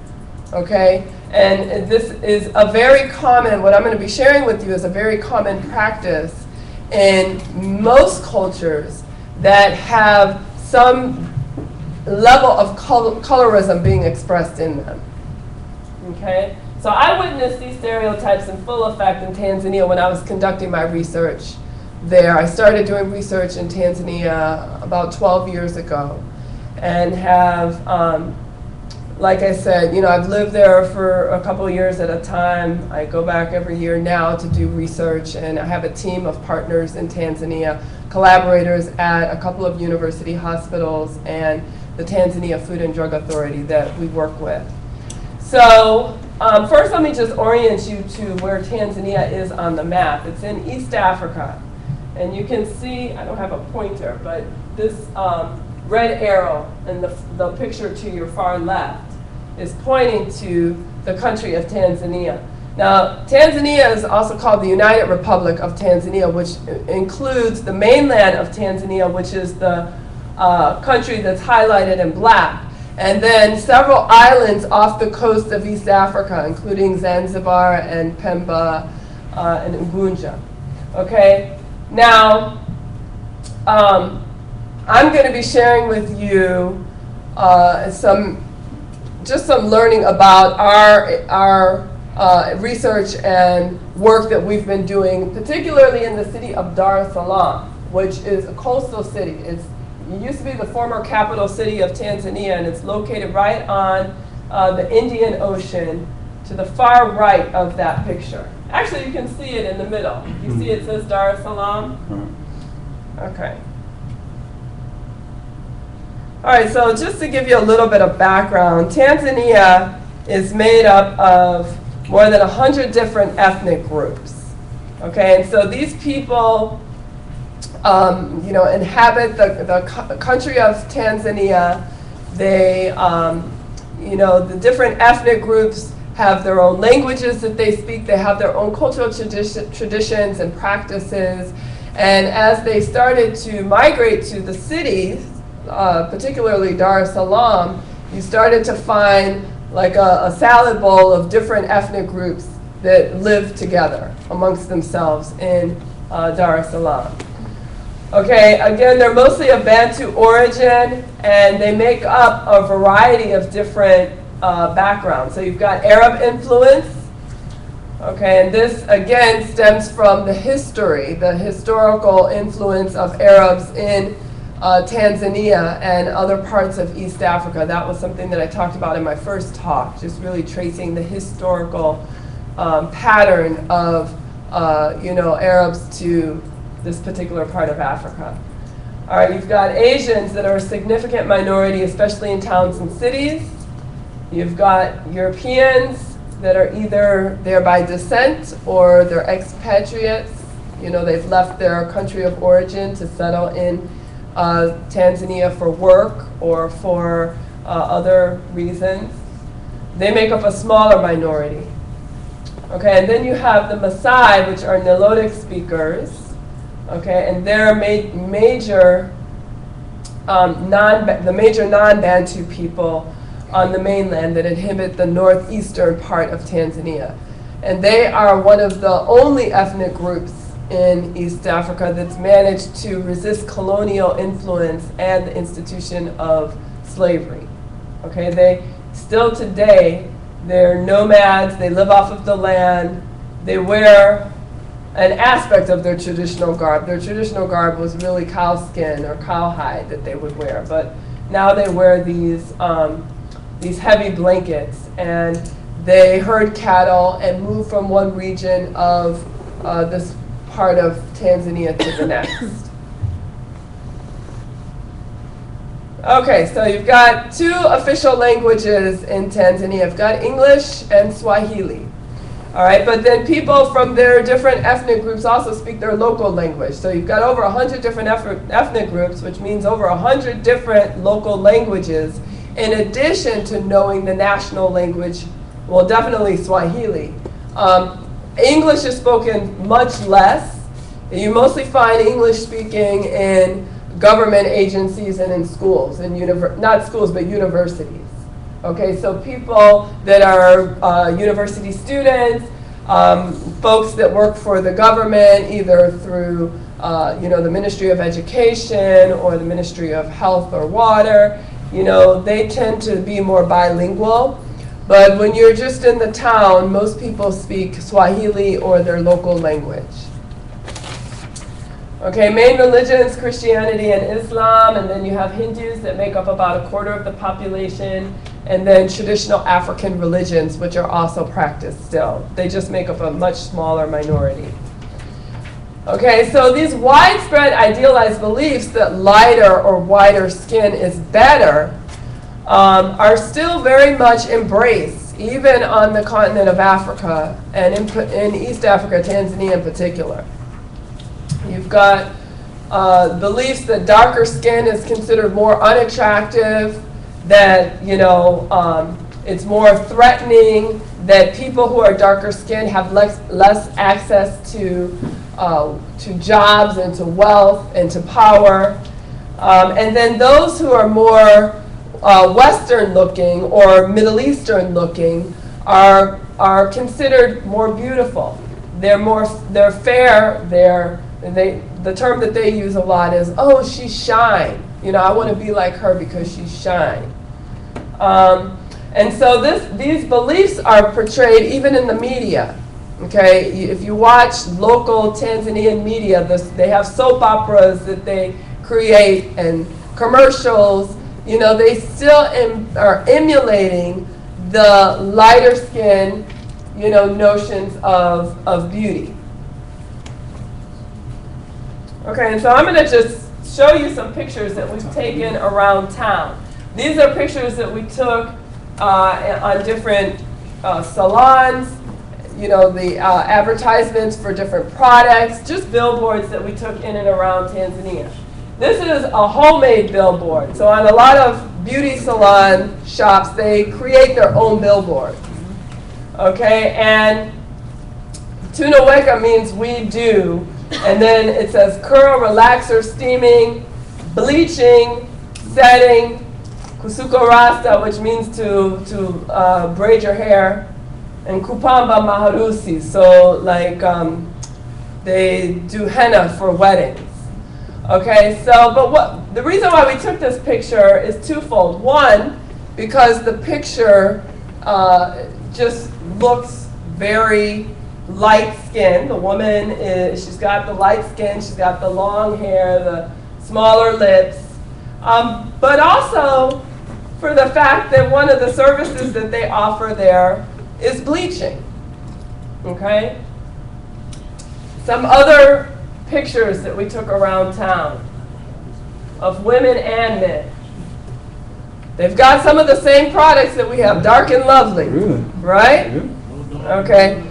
Okay? And this is a very common, what I'm going to be sharing with you is a very common practice in most cultures that have some level of colorism being expressed in them. Okay? So I witnessed these stereotypes in full effect in Tanzania when I was conducting my research there. I started doing research in Tanzania about 12 years ago and have like I said, I've lived there for a couple of years at a time. I go back every year now to do research, and I have a team of partners in Tanzania, collaborators at a couple of university hospitals and the Tanzania Food and Drug Authority that we work with. So first let me just orient you to where Tanzania is on the map. It's in East Africa. And you can see, I don't have a pointer, but this red arrow in the picture to your far left is pointing to the country of Tanzania. Now, Tanzania is also called the United Republic of Tanzania, which includes the mainland of Tanzania, which is the country that's highlighted in black, and then several islands off the coast of East Africa, including Zanzibar and Pemba and Unguja. Okay? Now, I'm going to be sharing with you some learning about our research and work that we've been doing, particularly in the city of Dar es Salaam, which is a coastal city. It used to be the former capital city of Tanzania, and it's located right on the Indian Ocean to the far right of that picture. Actually, you can see it in the middle. You see it says Dar es Salaam? Okay. All right, so just to give you a little bit of background, Tanzania is made up of more than 100 different ethnic groups. Okay, and so these people, inhabit the country of Tanzania. They, the different ethnic groups have their own languages that they speak. They have their own cultural traditions and practices. And as they started to migrate to the cities, particularly Dar es Salaam, you started to find like a salad bowl of different ethnic groups that live together amongst themselves in Dar es Salaam. Okay, again, they're mostly of Bantu origin, and they make up a variety of different backgrounds. So you've got Arab influence, okay, and this again stems from the historical influence of Arabs in Tanzania and other parts of East Africa. That was something that I talked about in my first talk, just really tracing the historical pattern of Arabs to this particular part of Africa. All right, you've got Asians that are a significant minority, especially in towns and cities. You've got Europeans that are either there by descent or they're expatriates. They've left their country of origin to settle in Tanzania for work or for other reasons. They make up a smaller minority. Okay, and then you have the Maasai, which are Nilotic speakers. Okay, and they're major non-Bantu people on the mainland that inhabit the northeastern part of Tanzania. And they are one of the only ethnic groups in East Africa that's managed to resist colonial influence and the institution of slavery. Okay, they still today, they're nomads, they live off of the land, they wear an aspect of their traditional garb. Their traditional garb was really cow skin or cowhide that they would wear, but now they wear these heavy blankets, and they herd cattle and move from one region of this part of Tanzania to the next. Okay, so you've got two official languages in Tanzania. You've got English and Swahili. All right, but then people from their different ethnic groups also speak their local language. So you've got over 100 different ethnic groups, which means over 100 different local languages, in addition to knowing the national language, well, definitely Swahili. English is spoken much less. You mostly find English speaking in government agencies and in schools, not schools, but universities. Okay, so people that are university students, folks that work for the government, either through the Ministry of Education or the Ministry of Health or Water, they tend to be more bilingual. But when you're just in the town, most people speak Swahili or their local language. Okay, main religions, Christianity and Islam, and then you have Hindus that make up about a quarter of the population, and then traditional African religions, which are also practiced still. They just make up a much smaller minority. Okay, so these widespread idealized beliefs that lighter or whiter skin is better are still very much embraced, even on the continent of Africa, and in East Africa, Tanzania in particular. You've got beliefs that darker skin is considered more unattractive, that, you know, it's more threatening, that people who are darker skinned have less access to jobs and to wealth and to power. And then those who are more Western looking or Middle Eastern looking are considered more beautiful. They're fair, the term that they use a lot is, oh, she's shine. You know, I want to be like her because she's shine. And so these beliefs are portrayed even in the media. Okay, if you watch local Tanzanian media, they have soap operas that they create and commercials. You know, they still are emulating the lighter skin, you know, notions of beauty. Okay, and so I'm going to just show you some pictures that we've taken around town. These are pictures that we took on different salons, you know, the advertisements for different products, just billboards that we took in and around Tanzania. This is a homemade billboard. So on a lot of beauty salon shops, they create their own billboard. Okay, and tunaweka means we do, and then it says curl, relaxer, steaming, bleaching, setting, kusuko rasta, which means to braid your hair, and kupamba maharusi, so like they do henna for weddings. Okay, so but the reason why we took this picture is twofold. One, because the picture just looks very light skinned. The woman she's got the light skin, she's got the long hair, the smaller lips, but also for the fact that one of the services that they offer there is bleaching. Okay? Some other pictures that we took around town of women and men. They've got some of the same products that we have, dark and lovely. Really? Right? Yeah. Okay.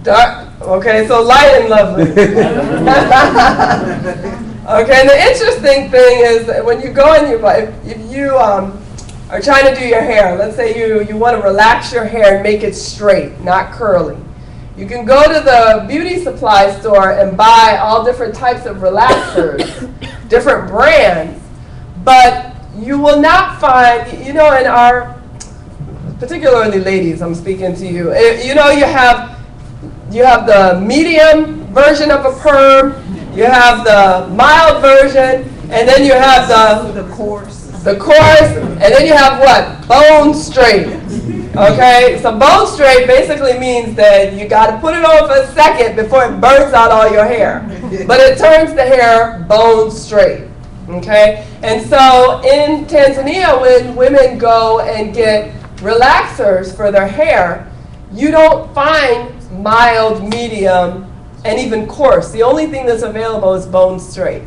Dark. Okay, so light and lovely. Okay, and the interesting thing is that when you go in if you are trying to do your hair, let's say you want to relax your hair and make it straight, not curly. You can go to the beauty supply store and buy all different types of relaxers, different brands, but you will not find, you know, in our, particularly ladies, I'm speaking to you, you know, you have the medium version of a perm, you have the mild version, and then you have the coarse, and then you have what? Bone straight. Okay, so bone straight basically means that you got to put it on for a second before it burns out all your hair. But it turns the hair bone straight. Okay, and so in Tanzania, when women go and get relaxers for their hair, you don't find mild, medium, and even coarse. The only thing that's available is bone straight.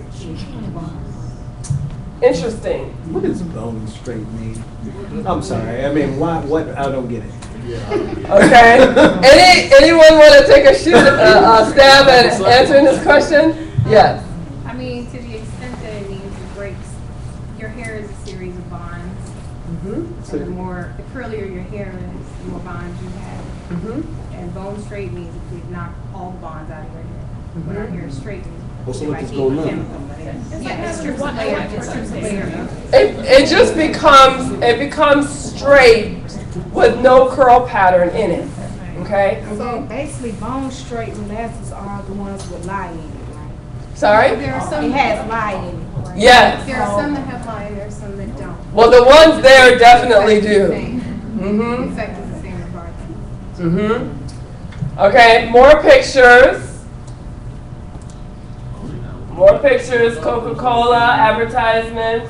Interesting. What does bone straight mean? I'm sorry. I mean, why? What? I don't get it. Okay. Anyone want to take a stab at answering this question? Yes. I mean, to the extent that it means it breaks, your hair is a series of bonds. Mm-hmm. So the curlier your hair is, the more bonds you have. Mm-hmm. And bone straight means if we knock all the bonds out of your hair. When our hair is straight, So what is going on? yeah, it strips a layer. It strips a layer. It just becomes straight with no curl pattern in it. Okay. So basically, bone straight relaxers are the ones with lye in it, right? Sorry? There are some It has lye in it, right? Yes. There are some that have lye, there are some that don't. Well, the ones there definitely do. The Mm-hmm. effect is the same regardless. Mm-hmm. Okay, more pictures. More pictures, Coca-Cola advertisements.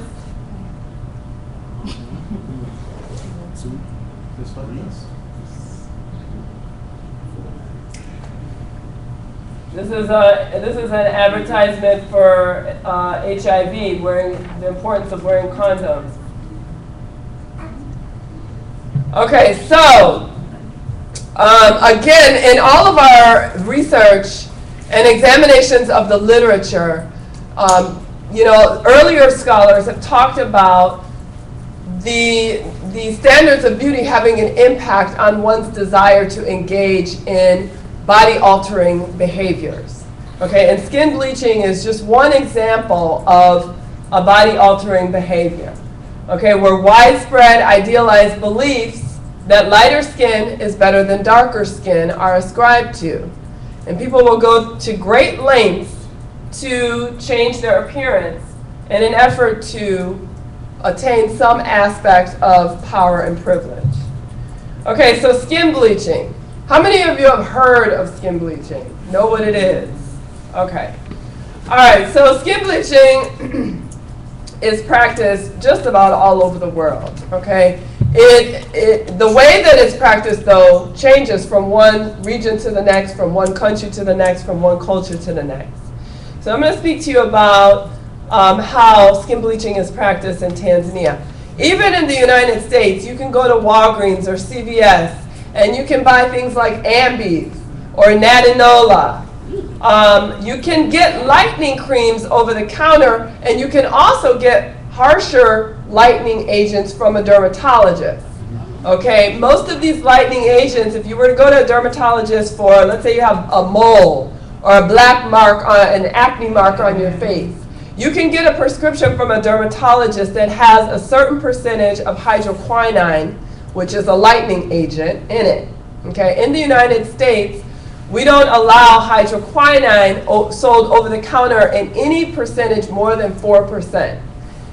This is an advertisement for HIV, the importance of wearing condoms. Okay, so again, in all of our research and examinations of the literature, earlier scholars have talked about the standards of beauty having an impact on one's desire to engage in body-altering behaviors. Okay, and skin bleaching is just one example of a body-altering behavior. Okay, where widespread idealized beliefs that lighter skin is better than darker skin are ascribed to. And people will go to great lengths to change their appearance in an effort to attain some aspect of power and privilege. Okay, so skin bleaching. How many of you have heard of skin bleaching? Know what it is? Okay. All right, so skin bleaching is practiced just about all over the world, okay? The way that it's practiced, though, changes from one region to the next, from one country to the next, from one culture to the next. So I'm going to speak to you about how skin bleaching is practiced in Tanzania. Even in the United States, you can go to Walgreens or CVS, and you can buy things like Ambies or Natanola. You can get lightening creams over the counter, and you can also get harsher lightening agents from a dermatologist. Okay, most of these lightening agents, if you were to go to a dermatologist for, let's say you have a mole or a black mark, an acne mark on your face, you can get a prescription from a dermatologist that has a certain percentage of hydroquinone, which is a lightening agent, in it. Okay, in the United States, we don't allow hydroquinone sold over the counter in any percentage more than 4%.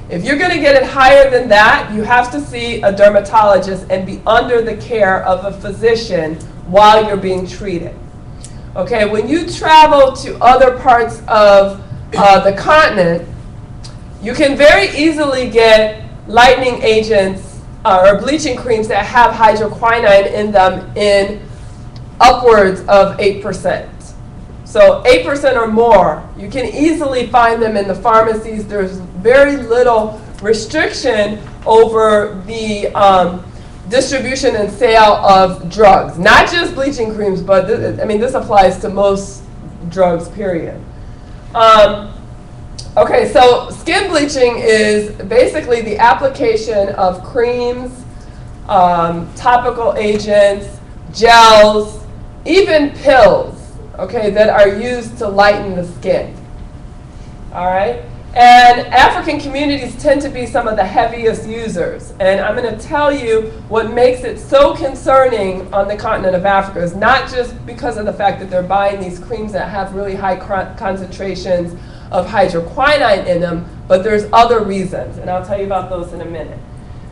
If you're going to get it higher than that, you have to see a dermatologist and be under the care of a physician while you're being treated. Okay, when you travel to other parts of the continent, you can very easily get lightening agents or bleaching creams that have hydroquinone in them in upwards of 8%. So 8% or more, you can easily find them in the pharmacies. There's very little restriction over the distribution and sale of drugs. Not just bleaching creams, but this applies to most drugs, period. Okay, so skin bleaching is basically the application of creams, topical agents, gels, even pills, okay, that are used to lighten the skin. All right? And African communities tend to be some of the heaviest users. And I'm going to tell you what makes it so concerning on the continent of Africa is not just because of the fact that they're buying these creams that have really high concentrations of hydroquinone in them, but there's other reasons. And I'll tell you about those in a minute.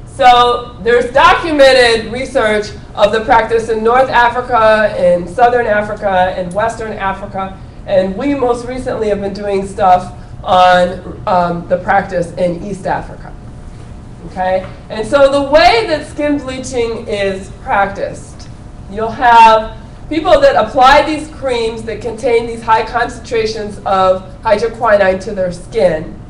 So there's documented research of the practice in North Africa, in Southern Africa, and Western Africa. And we most recently have been doing stuff on the practice in East Africa. Okay? And so the way that skin bleaching is practiced, you'll have people that apply these creams that contain these high concentrations of hydroquinone to their skin.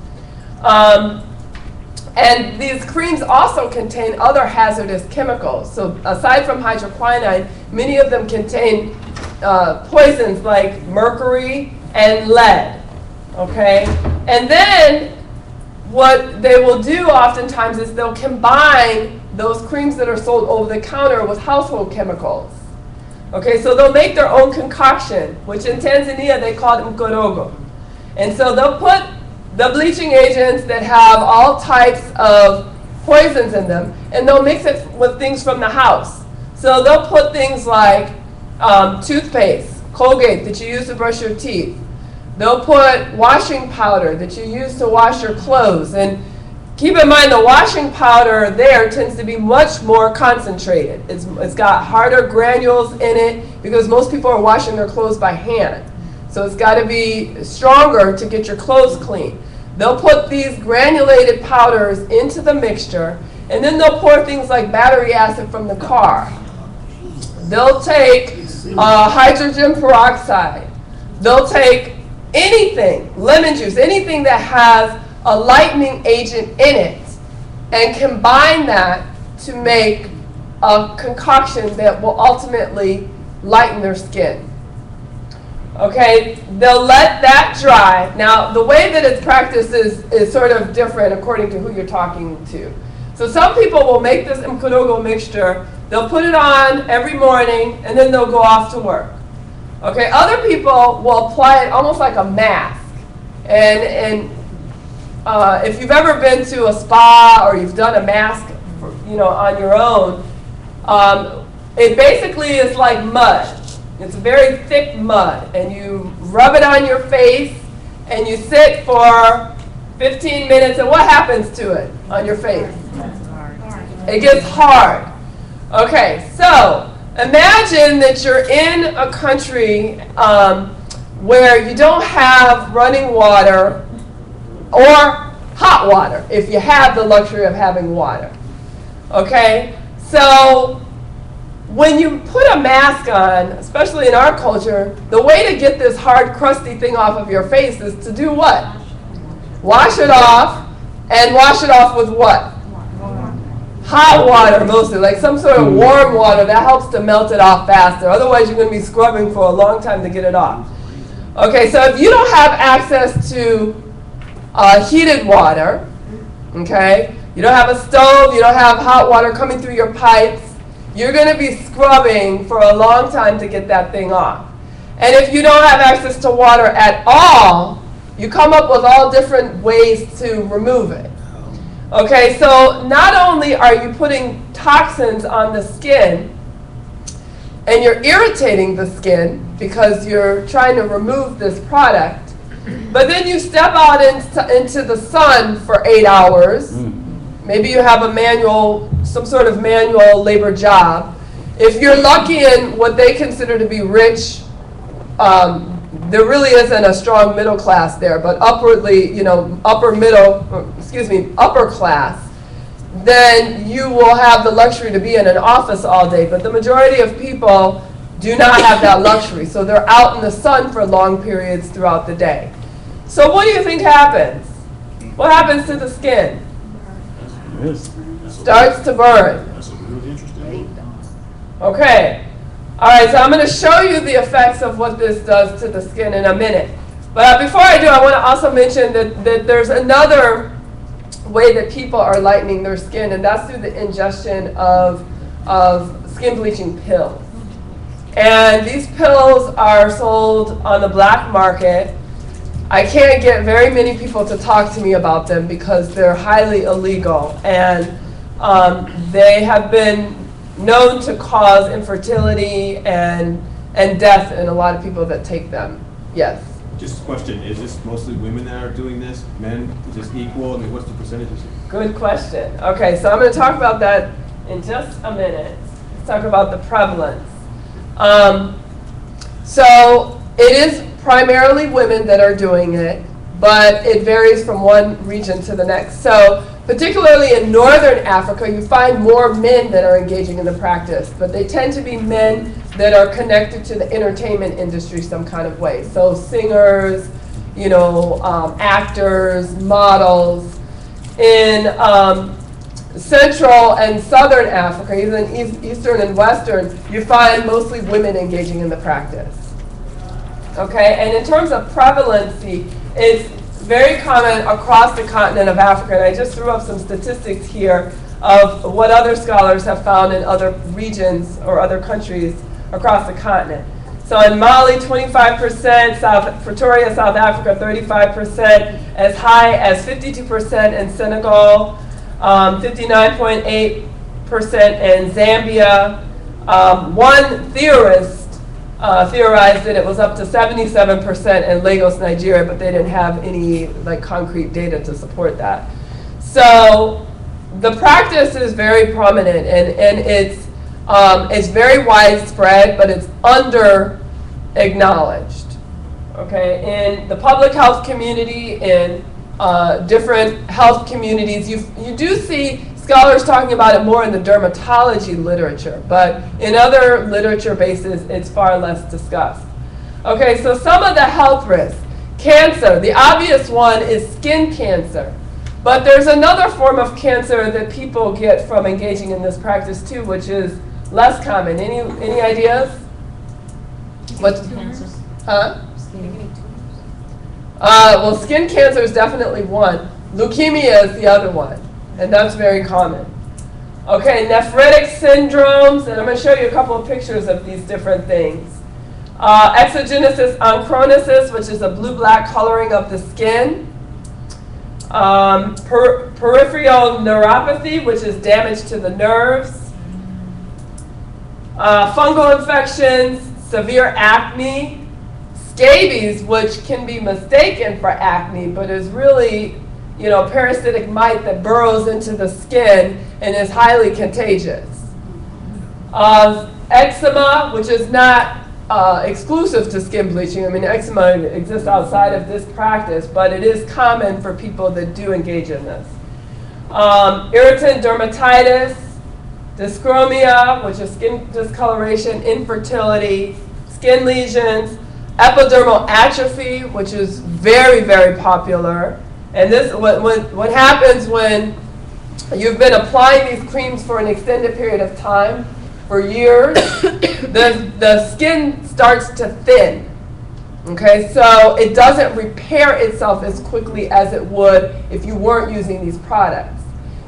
And these creams also contain other hazardous chemicals. So aside from hydroquinone, many of them contain poisons like mercury and lead. Okay? And then what they will do oftentimes is they'll combine those creams that are sold over the counter with household chemicals. Okay, so they'll make their own concoction, which in Tanzania they call it mkorogo. And so they'll put the bleaching agents that have all types of poisons in them, and they'll mix it with things from the house. So they'll put things like toothpaste, Colgate that you use to brush your teeth. They'll put washing powder that you use to wash your clothes. And keep in mind the washing powder there tends to be much more concentrated. It's got harder granules in it because most people are washing their clothes by hand. So it's got to be stronger to get your clothes clean. They'll put these granulated powders into the mixture, and then they'll pour things like battery acid from the car. They'll take hydrogen peroxide. they'll take anything, lemon juice, anything that has a lightening agent in it, and combine that to make a concoction that will ultimately lighten their skin. Okay, they'll let that dry. Now, the way that it's practiced is sort of different according to who you're talking to. So some people will make this mkorogo mixture, they'll put it on every morning, and then they'll go off to work. Okay, other people will apply it almost like a mask. And if you've ever been to a spa or you've done a mask, on your own, it basically is like mud. It's very thick mud, and you rub it on your face, and you sit for 15 minutes, and what happens to it on your face? It gets hard. Okay, so imagine that you're in a country where you don't have running water or hot water, if you have the luxury of having water. Okay, so when you put a mask on, especially in our culture, the way to get this hard, crusty thing off of your face is to do what? Wash it off, and wash it off with what? Hot water mostly, like some sort of warm water that helps to melt it off faster. Otherwise, you're going to be scrubbing for a long time to get it off. Okay, so if you don't have access to heated water, okay, you don't have a stove, you don't have hot water coming through your pipes, you're going to be scrubbing for a long time to get that thing off. And if you don't have access to water at all, you come up with all different ways to remove it. Okay, so not only are you putting toxins on the skin, and you're irritating the skin because you're trying to remove this product, but then you step out into the sun for 8 hours. Maybe you have some sort of manual labor job. If you're lucky in what they consider to be rich, there really isn't a strong middle class there, but upwardly, upper class, then you will have the luxury to be in an office all day. But the majority of people do not have that luxury, so they're out in the sun for long periods throughout the day. So what do you think happens? What happens to the skin? Starts to burn. That's a really interesting one. Okay. All right, so I'm going to show you the effects of what this does to the skin in a minute. But before I do, I want to also mention that there's another way that people are lightening their skin, and that's through the ingestion of skin bleaching pills. And these pills are sold on the black market. I can't get very many people to talk to me about them because they're highly illegal, and they have been known to cause infertility and death in a lot of people that take them. Yes? Just a question, is this mostly women that are doing this? Men, just equal? I mean, what's the percentages? Good question. Okay, so I'm going to talk about that in just a minute. Let's talk about the prevalence. So it is primarily women that are doing it, but it varies from one region to the next. So particularly in northern Africa, you find more men that are engaging in the practice, but they tend to be men that are connected to the entertainment industry some kind of way. So singers, actors, models. In central and southern Africa, even eastern and western, you find mostly women engaging in the practice. Okay, and in terms of prevalency, it's very common across the continent of Africa, and I just threw up some statistics here of what other scholars have found in other regions or other countries across the continent. So in Mali, 25%, Pretoria, South Africa, 35%, as high as 52% in Senegal, 59.8% in Zambia. One theorist theorized that it was up to 77% in Lagos, Nigeria, but they didn't have any concrete data to support that. So the practice is very prominent, and it's very widespread, but it's under-acknowledged. Okay, in the public health community, in different health communities, you do see scholars talking about it more in the dermatology literature, but in other literature bases, it's far less discussed. Okay, so some of the health risks. Cancer, the obvious one is skin cancer. But there's another form of cancer that people get from engaging in this practice too, which is less common. Any ideas? What? Huh? Well, skin cancer is definitely one. Leukemia is the other one, and that's very common. Okay, nephritic syndromes, and I'm going to show you a couple of pictures of these different things. Exogenesis onchronosis, which is a blue-black coloring of the skin. Peripheral neuropathy, which is damage to the nerves. Fungal infections, severe acne. Scabies, which can be mistaken for acne, but is really, parasitic mite that burrows into the skin and is highly contagious. Eczema, which is not exclusive to skin bleaching. I mean, eczema exists outside of this practice, but it is common for people that do engage in this. Irritant dermatitis, dyschromia, which is skin discoloration, infertility, skin lesions, epidermal atrophy, which is very, very popular. And this, what happens when you've been applying these creams for an extended period of time, for years, the skin starts to thin. Okay, so it doesn't repair itself as quickly as it would if you weren't using these products.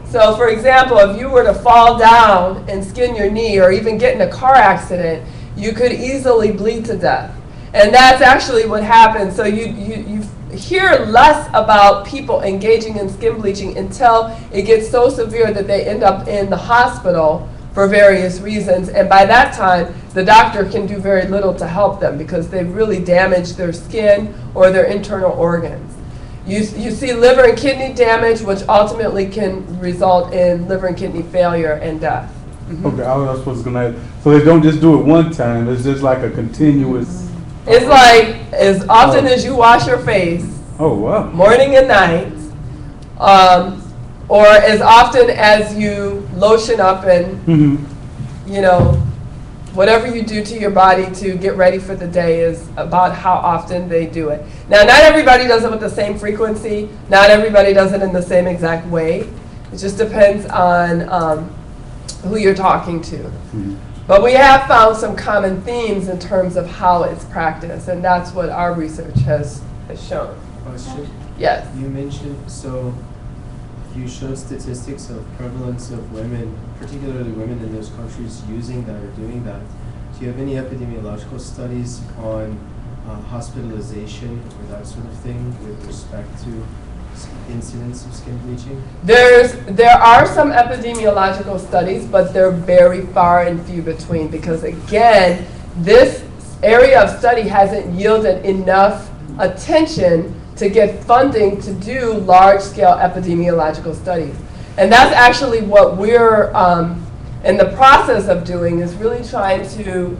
So for example, if you were to fall down and skin your knee or even get in a car accident, you could easily bleed to death. And that's actually what happens. So you hear less about people engaging in skin bleaching until it gets so severe that they end up in the hospital for various reasons. And by that time, the doctor can do very little to help them because they've really damaged their skin or their internal organs. You see liver and kidney damage, which ultimately can result in liver and kidney failure and death. Mm-hmm. Okay, I was going to ask. So they don't just do it one time, it's just like a continuous... It's like as often as you wash your face, morning and night, or as often as you lotion up and, whatever you do to your body to get ready for the day is about how often they do it. Now, not everybody does it with the same frequency. Not everybody does it in the same exact way. It just depends on who you're talking to. Mm-hmm. But we have found some common themes in terms of how it's practiced, and that's what our research has shown. Question? Yes. You mentioned, you showed statistics of prevalence of women, particularly women in those countries using that or doing that. Do you have any epidemiological studies on hospitalization or that sort of thing with respect to incidence of skin bleaching? There are some epidemiological studies, but they're very far and few between because, again, this area of study hasn't yielded enough attention to get funding to do large-scale epidemiological studies. And that's actually what we're in the process of doing, is really trying to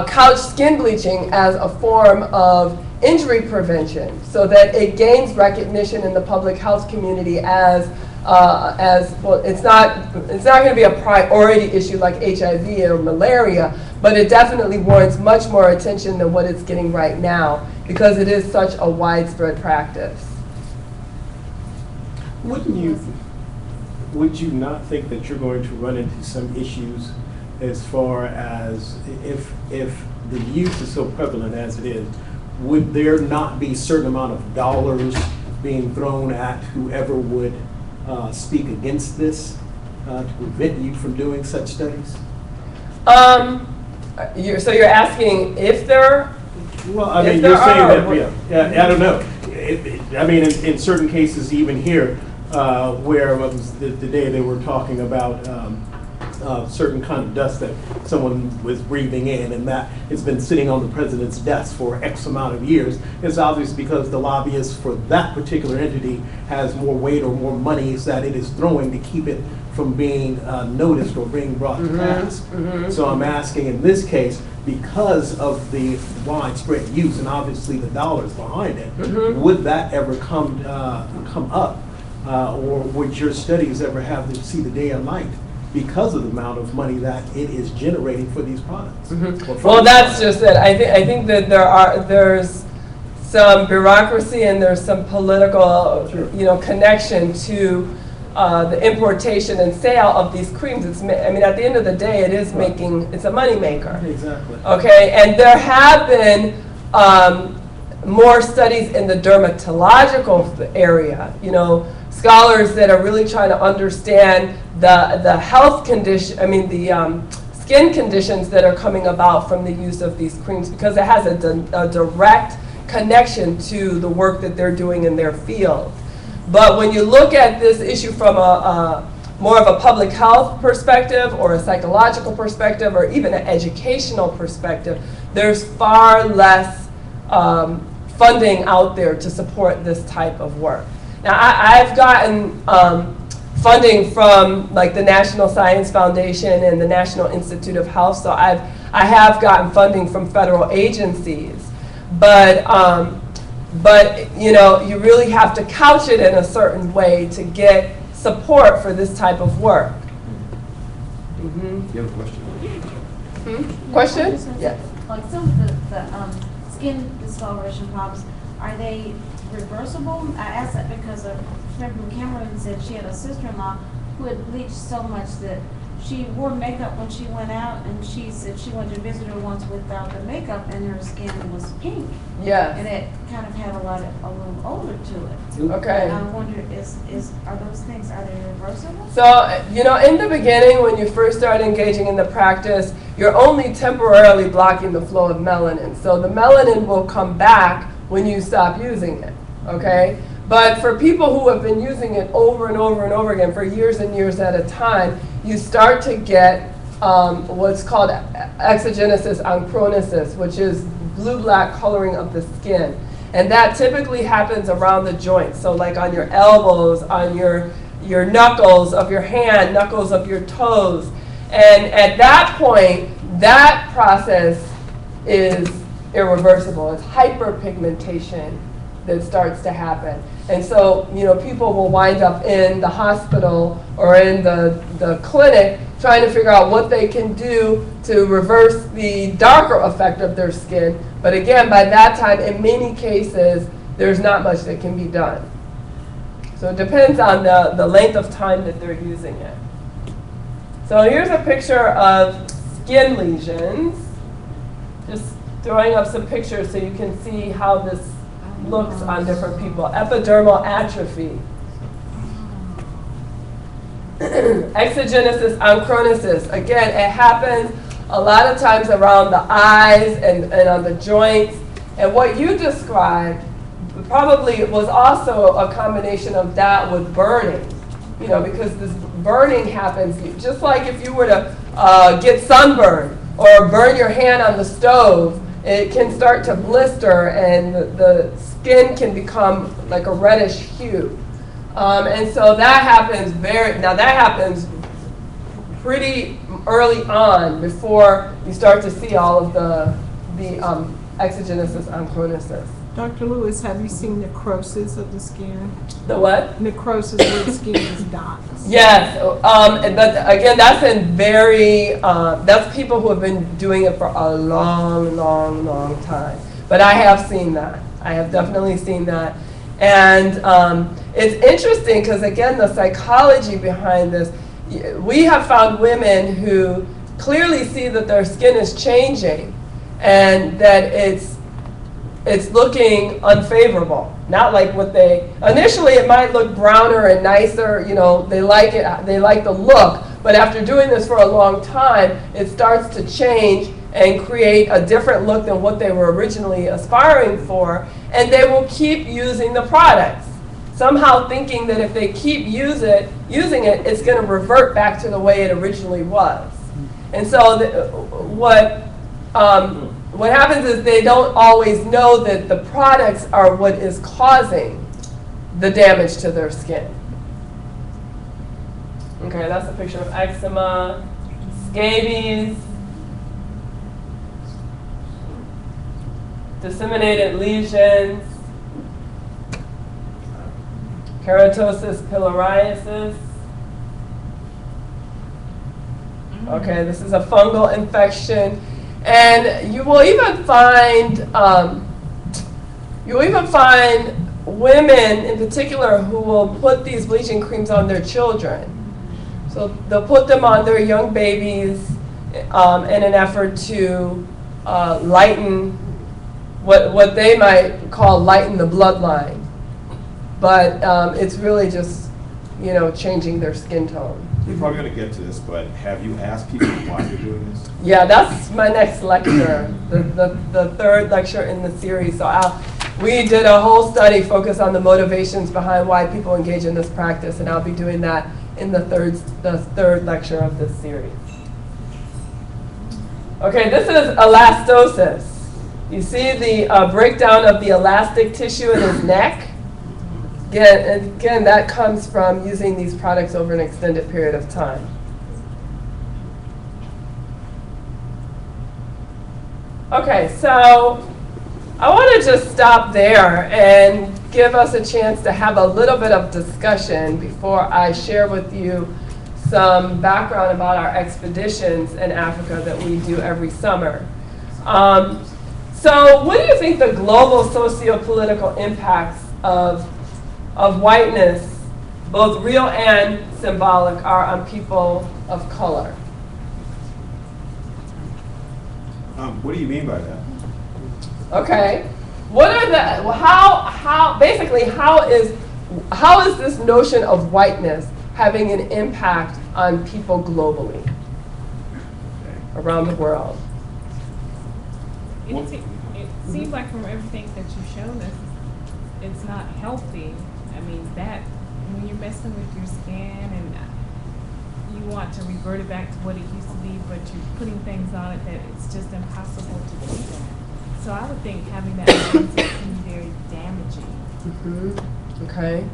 couch skin bleaching as a form of injury prevention so that it gains recognition in the public health community as well. It's not going to be a priority issue like HIV or malaria, but it definitely warrants much more attention than what it's getting right now because it is such a widespread practice. Would you not think that you're going to run into some issues as far as if the use is so prevalent as it is, would there not be a certain amount of dollars being thrown at whoever would speak against this to prevent you from doing such studies? So you're asking if there? Well, I mean, you're saying that, I don't know. In certain cases, even here, where the day they were talking about certain kind of dust that someone was breathing in, and that it's been sitting on the president's desk for X amount of years. It's obvious because the lobbyist for that particular entity has more weight or more monies that it is throwing to keep it from being noticed or being brought to pass. Mm-hmm. So I'm asking in this case, because of the widespread use and obviously the dollars behind it, would that ever come up? Or would your studies ever have to see the day of light because of the amount of money that it is generating for these products. Or from Well, these that's products. just it. I think that there's some bureaucracy and there's some political, connection to the importation and sale of these creams. I mean, at the end of the day, it's a money maker. Exactly. Okay, and there have been more studies in the dermatological area. Scholars that are really trying to understand the health condition. I mean, the skin conditions that are coming about from the use of these creams, because it has a direct connection to the work that they're doing in their field. But when you look at this issue from a more of a public health perspective or a psychological perspective or even an educational perspective, there's far less funding out there to support this type of work. Now, I've gotten funding from like the National Science Foundation and the National Institute of Health, so I have gotten funding from federal agencies. But you really have to couch it in a certain way to get support for this type of work. You have a question? Question? Yes. Like some of the skin discoloration problems, are they reversible? I asked that because a friend from Cameroon said she had a sister-in-law who had bleached so much that she wore makeup when she went out, and she said she went to visit her once without the makeup, and her skin was pink. Yes. And it kind of had a little odor to it. Okay. And I wonder, are those things, are they reversible? So, in the beginning, when you first start engaging in the practice, you're only temporarily blocking the flow of melanin. So the melanin will come back when you stop using it, okay? But for people who have been using it over and over and over again for years and years at a time, you start to get what's called exogenesis onchronosis, which is blue-black coloring of the skin. And that typically happens around the joints. So like on your elbows, on your knuckles of your hand, knuckles of your toes. And at that point, that process is irreversible. It's hyperpigmentation that starts to happen. And so, people will wind up in the hospital or in the clinic trying to figure out what they can do to reverse the darker effect of their skin. But again, by that time, in many cases, there's not much that can be done. So it depends on the length of time that they're using it. So here's a picture of skin lesions. Just throwing up some pictures so you can see how this looks on different people. Epidermal atrophy. Exogenesis onchronosis. Again, it happens a lot of times around the eyes and on the joints. And what you described probably was also a combination of that with burning. Because this burning happens just like if you were to get sunburned or burn your hand on the stove. It can start to blister and the skin can become like a reddish hue. And so that happens that happens pretty early on before you start to see all of the exogenesis onchronosis. Dr. Lewis, have you seen necrosis of the skin? The what? Necrosis where the skin is dots. Yes, but again, that's people who have been doing it for a long, long, long time. But I have seen that. I have definitely seen that. And it's interesting because, again, the psychology behind this, we have found women who clearly see that their skin is changing and that it's looking unfavorable. Not like what initially it might look browner and nicer, they like it, they like the look, but after doing this for a long time, it starts to change and create a different look than what they were originally aspiring for, and they will keep using the products, somehow thinking that if they keep using it, it's going to revert back to the way it originally was. And so what happens is they don't always know that the products are what is causing the damage to their skin. Okay, that's a picture of eczema, scabies, disseminated lesions, keratosis pilariasis, Okay, this is a fungal infection, and you will even find women in particular who will put these bleaching creams on their children. So they'll put them on their young babies in an effort to lighten what they might call lighten the bloodline. But it's really just, changing their skin tone. You're probably going to get to this, but have you asked people why they're doing this? Yeah, that's my next lecture, the third lecture in the series. So we did a whole study focused on the motivations behind why people engage in this practice, and I'll be doing that in the third lecture of this series. Okay, this is elastosis. You see the breakdown of the elastic tissue in his neck? Again, that comes from using these products over an extended period of time. Okay, so I want to just stop there and give us a chance to have a little bit of discussion before I share with you some background about our expeditions in Africa that we do every summer. So what do you think the global socio-political impacts of whiteness, both real and symbolic, are on people of color? What do you mean by that? Okay, what are the how is this notion of whiteness having an impact on people globally around the world? It seems like from everything that you've shown us, it's not healthy. I mean, that when you're messing with your skin and you want to revert it back to what it used to be, but you're putting things on it that it's just impossible to do that. So I would think having that mindset can be very damaging. Mm-hmm. Okay.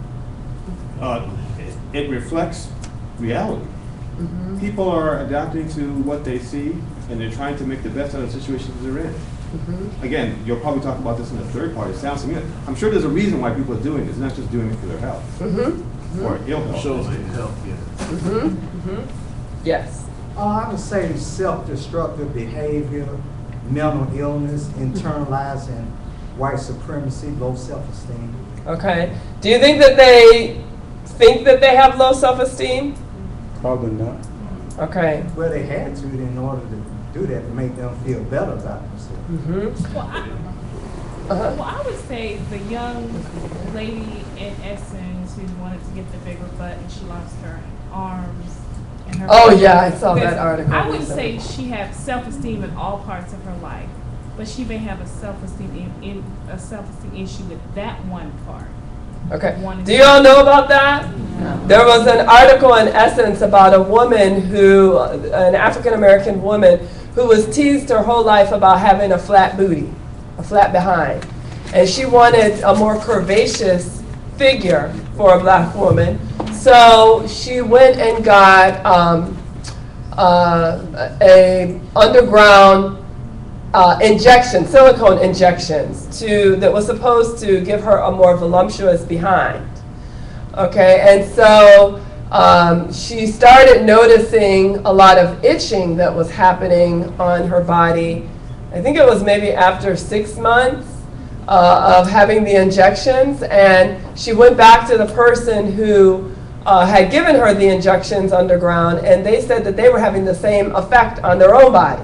It reflects reality. Mm-hmm. People are adapting to what they see, and they're trying to make the best out of the situations they're in. Mm-hmm. Again, you'll probably talk about this in a third part. It sounds to me, I'm sure there's a reason why people are doing this, not just doing it for their health. Mm-hmm. Or ill health. Shows their health, yeah. Mm-hmm. Mm-hmm. Yes. I would say self-destructive behavior, mental illness, internalizing white supremacy, low self-esteem. Okay. Do you think that they have low self-esteem? Probably not. Okay. Well, they had to in order to do that to make them feel better about themselves. Mm-hmm. Well, I would say the young lady in Essence who wanted to get the bigger butt and she lost her arms and her. Oh yeah, I saw that article. I would say she has self-esteem in all parts of her life, but she may have a self-esteem issue with that one part. Okay. Do you all know about that? No. There was an article in Essence about a woman an African-American woman, who was teased her whole life about having a flat booty, a flat behind. And she wanted a more curvaceous figure for a black woman. So she went and got a underground silicone injections that was supposed to give her a more voluptuous behind. Okay, and so she started noticing a lot of itching that was happening on her body. I think it was maybe after 6 months of having the injections, and she went back to the person who had given her the injections underground, and they said that they were having the same effect on their own body.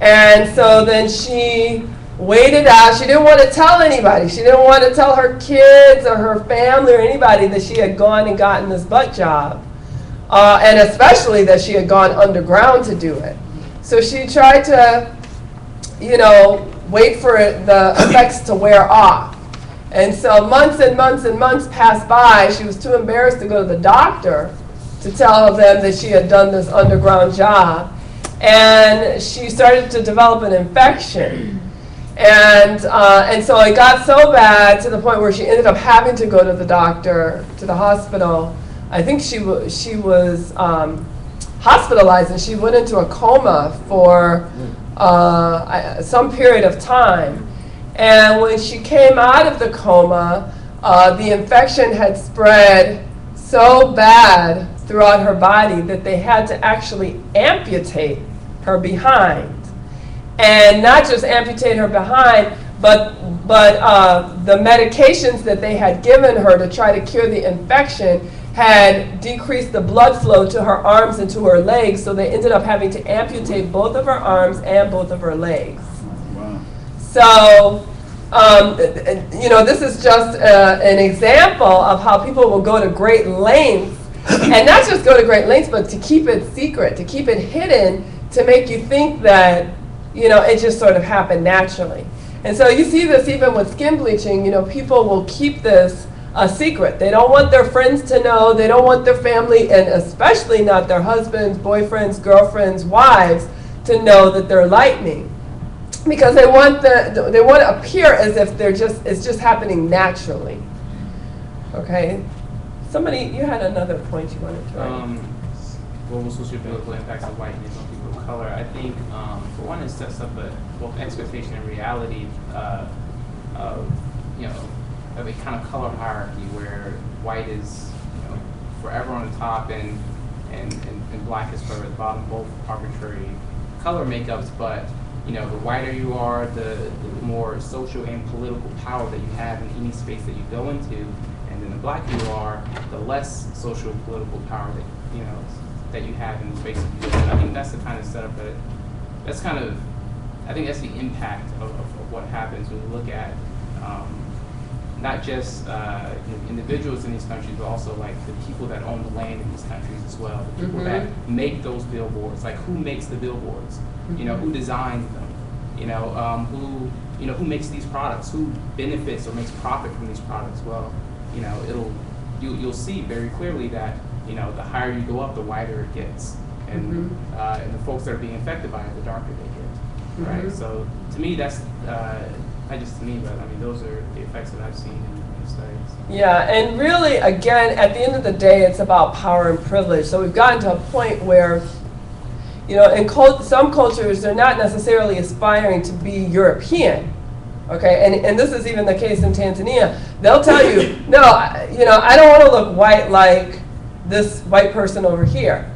And so then she waited out. She didn't want to tell anybody. She didn't want to tell her kids or her family or anybody that she had gone and gotten this butt job, and especially that she had gone underground to do it. So she tried to, wait for the effects to wear off. And so months and months and months passed by. She was too embarrassed to go to the doctor to tell them that she had done this underground job. And she started to develop an infection. And so it got so bad to the point where she ended up having to go to the doctor, to the hospital. I think she was hospitalized, and she went into a coma for some period of time. And when she came out of the coma, the infection had spread so bad throughout her body that they had to actually amputate her behind. And not just amputate her behind, but the medications that they had given her to try to cure the infection had decreased the blood flow to her arms and to her legs, so they ended up having to amputate both of her arms and both of her legs. Wow. So, this is just an example of how people will go to great lengths, and not just go to great lengths, but to keep it secret, to keep it hidden, to make you think that, it just sort of happened naturally. And so you see this even with skin bleaching, people will keep this a secret. They don't want their friends to know, they don't want their family, and especially not their husbands, boyfriends, girlfriends, wives, to know that they're lightening. Because they want to appear as if it's just happening naturally. Okay? Somebody, you had another point you wanted to raise. What was socio-political impacts of whiteness on people of color? I think, for one, it sets up both expectation and reality of a kind of color hierarchy where white is, forever on the top and black is forever at the bottom, both arbitrary color makeups, but the whiter you are, the more social and political power that you have in any space that you go into, and then the blacker you are, the less social and political power that you have in the space that you live in. I think that's the kind of setup I think that's the impact of what happens when you look at not just individuals in these countries, but also like the people that own the land in these countries as well. The people that make those billboards, like who makes the billboards, who designs them, who makes these products, who benefits or makes profit from these products. Well, you'll see very clearly that the higher you go up, the wider it gets, and the folks that are being affected by it, the darker they get. Right. So to me, that's. Not just to me, but I mean, those are the effects that I've seen in the studies. Yeah, and really, again, at the end of the day, it's about power and privilege. So we've gotten to a point where, in some cultures, they're not necessarily aspiring to be European. Okay, and this is even the case in Tanzania. They'll tell you, no, I don't want to look white like this white person over here.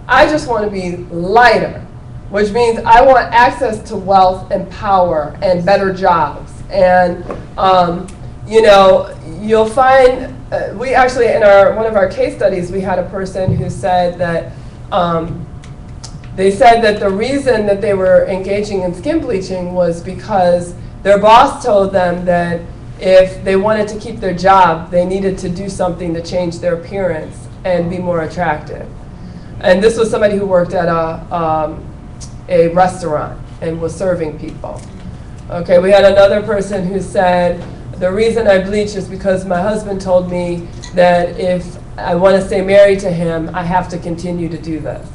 I just want to be lighter, which means I want access to wealth and power and better jobs. And, you'll find, we actually, in one of our case studies, we had a person who said that, they said that the reason that they were engaging in skin bleaching was because their boss told them that if they wanted to keep their job, they needed to do something to change their appearance and be more attractive. And this was somebody who worked at a restaurant and was serving people. Okay, we had another person who said, the reason I bleach is because my husband told me that if I want to stay married to him, I have to continue to do this.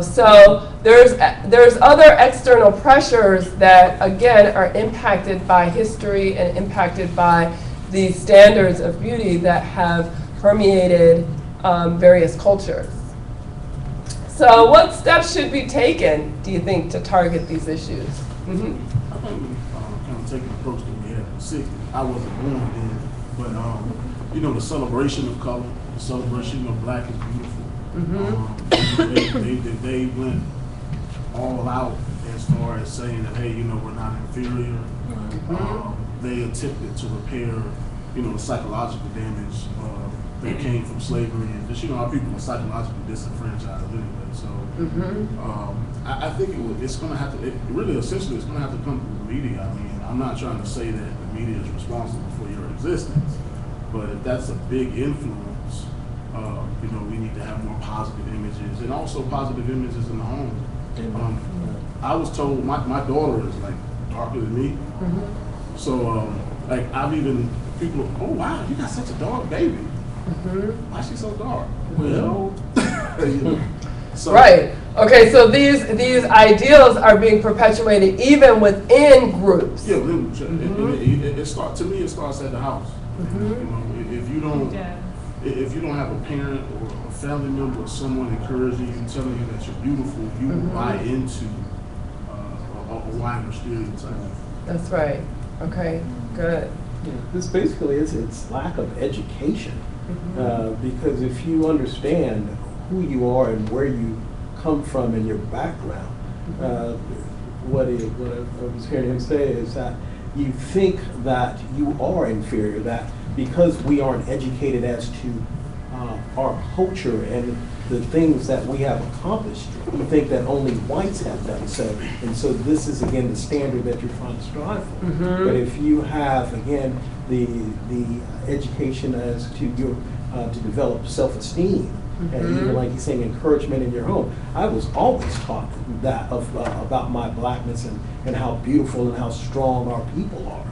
So there's other external pressures that, again, are impacted by history and impacted by the standards of beauty that have permeated various cultures. So what steps should be taken, do you think, to target these issues? I think kind of take an approach that we had in the 60s. I wasn't born then, but the celebration of color, the celebration of black is beautiful. They went all out as far as saying that, hey, we're not inferior. They attempted to repair, the psychological damage that came from slavery, and just our people are psychologically disenfranchised anyway. So I think it's going to have to. Essentially, it's going to have to come from the media. I mean, I'm not trying to say that the media is responsible for your existence, but if that's a big influence, we need to have more positive images, and also positive images in the home. I was told my daughter is like darker than me, so I've even people. Oh wow, you got such a dark baby. Why is she so dark? Well, so, right. Okay. So these ideals are being perpetuated even within groups. Yeah, it starts at the house. If you don't have a parent or a family member or someone encouraging you, telling you that you're beautiful, you will buy into a wider stereotype. That's right. Okay. Good. Yeah, this basically is it's lack of education. Because if you understand who you are and where you come from and your background, what I was hearing him say is that you think that you are inferior, that because we aren't educated as to our culture and the things that we have accomplished, you think that only whites have done so. And so this is, again, the standard that you're trying to strive for. But if you have, again, the education as to your, to develop self-esteem, and even like he's saying, encouragement in your home. I was always taught that about my blackness and how beautiful and how strong our people are.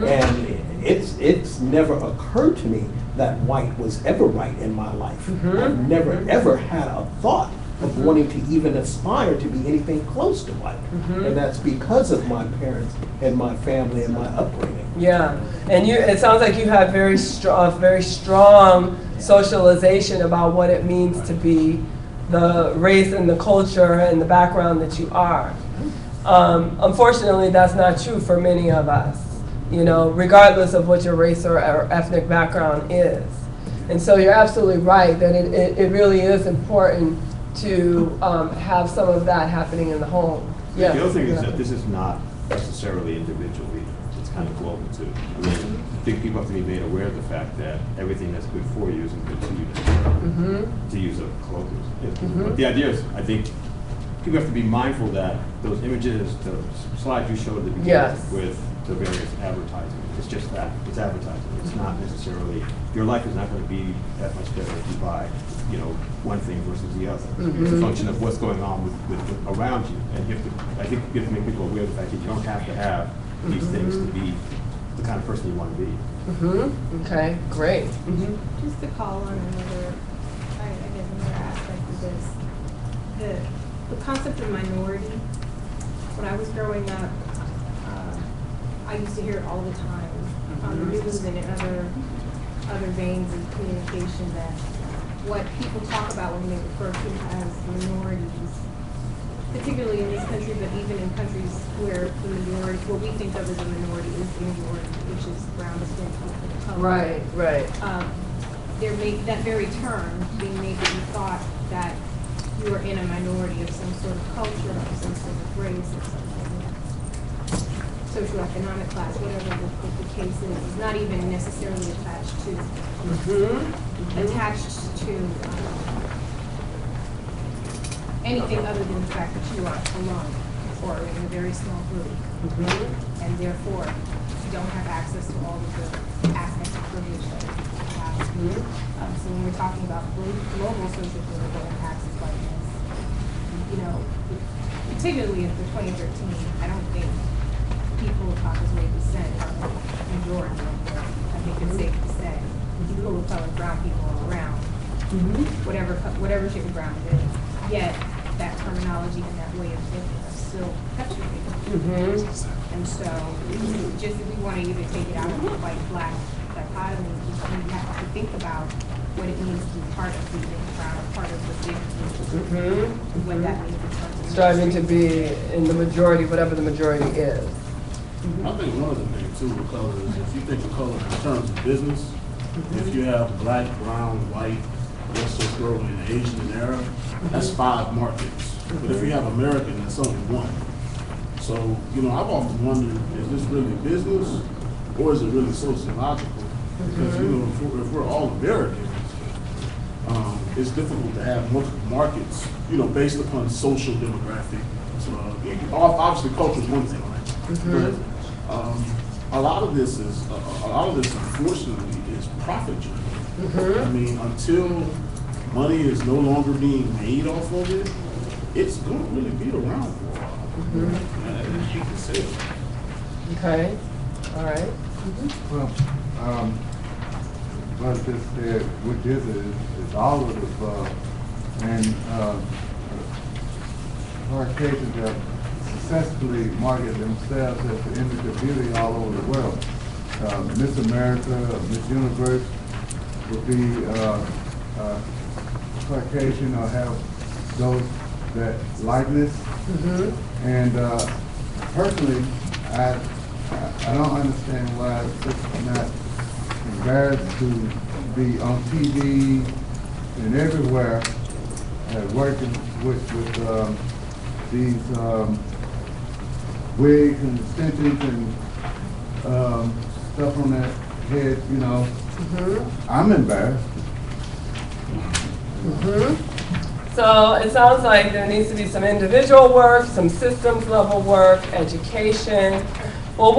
And it's never occurred to me that white was ever right in my life. I've never ever had a thought of wanting to even aspire to be anything close to white. And that's because of my parents and my family and my upbringing. Yeah, and it sounds like you have very strong socialization about what it means to be the race and the culture and the background that you are. Unfortunately, that's not true for many of us, regardless of what your race or ethnic background is. And so you're absolutely right that it really is important to have some of that happening in the home. Yeah. The other thing is that this is not necessarily individually, it's kind of global too. I mean, I think people have to be made aware of the fact that everything that's good for you isn't good to you, to use a colloquialism. But the idea is, I think, people have to be mindful that those images, the slides you showed at the beginning with the various advertising, it's just that, it's advertising. It's not necessarily, your life is not going to be that much better if you buy, one thing versus the other. It's a function of what's going on with around you. And I think you have to make people aware of the fact that you don't have to have these things to be the kind of person you want to be. Okay, great. Just to call on another, I guess another aspect of this, the concept of minority. When I was growing up, I used to hear it all the time on the news and in other veins of communication that what people talk about when they refer to as minorities, particularly in this country, but even in countries where the majority, what we think of as a minority is the majority, which is brown skinned people of color. Right. That very term being made that you thought that you are in a minority of some sort of culture, of some sort of race, or some sort of socioeconomic class, whatever the case is not even necessarily attached to anything other than the fact that you are alone or in a very small group, and therefore you don't have access to all of the aspects of privilege that people have. So when we're talking about global socio-political impacts of whiteness, particularly for 2013, I don't think people of Caucasian descent are the majority of the, I think it's safe to say, people of color, brown people are around, whatever shade of brown it is. Yet that terminology and that way of thinking are still perpetuated. And so, just if we want to even take it out of the white-black dichotomy, we have to think about what it means to be part of the big crowd, part of the big group, what that means in terms of striving to be in the majority, whatever the majority is. I think one of the things too with color is if you think of color in terms of business, if you have black, brown, white, let's just throw in Asian and Arab, that's 5 markets. But if you have American, that's only 1. So, I've often wondered, is this really business or is it really sociological? Because, if we're all Americans, it's difficult to have multiple markets, based upon social demographic. So, obviously culture is one thing, right? But a lot of this unfortunately is profit driven. I mean, until money is no longer being made off of it, it's going to really be around for a while. And you can say it. Okay, all right. Well, what this said, which is all of the above, and Caucasians have successfully marketed themselves as the image of beauty all over the world. Miss America, Miss Universe would be Caucasian or have those that likeness. And personally, I don't understand why it's not embarrassed to be on TV and everywhere, working with these wigs and extensions and stuff on their head, you know. I'm embarrassed. So it sounds like there needs to be some individual work, some systems level work, education. Well,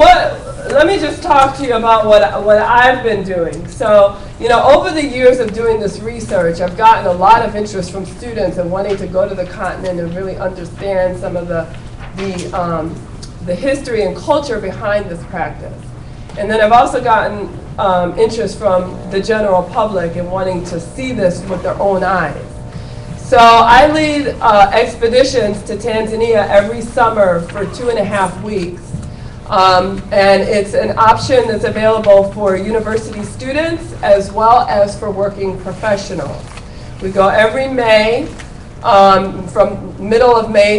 let me just talk to you about what I've been doing. So, you know, over the years of doing this research, I've gotten a lot of interest from students and wanting to go to the continent and really understand some of the history and culture behind this practice. And then I've also gotten interest from the general public in wanting to see this with their own eyes. So I lead expeditions to Tanzania every summer for 2.5 weeks. And it's an option that's available for university students as well as for working professionals. We go every May, from middle of May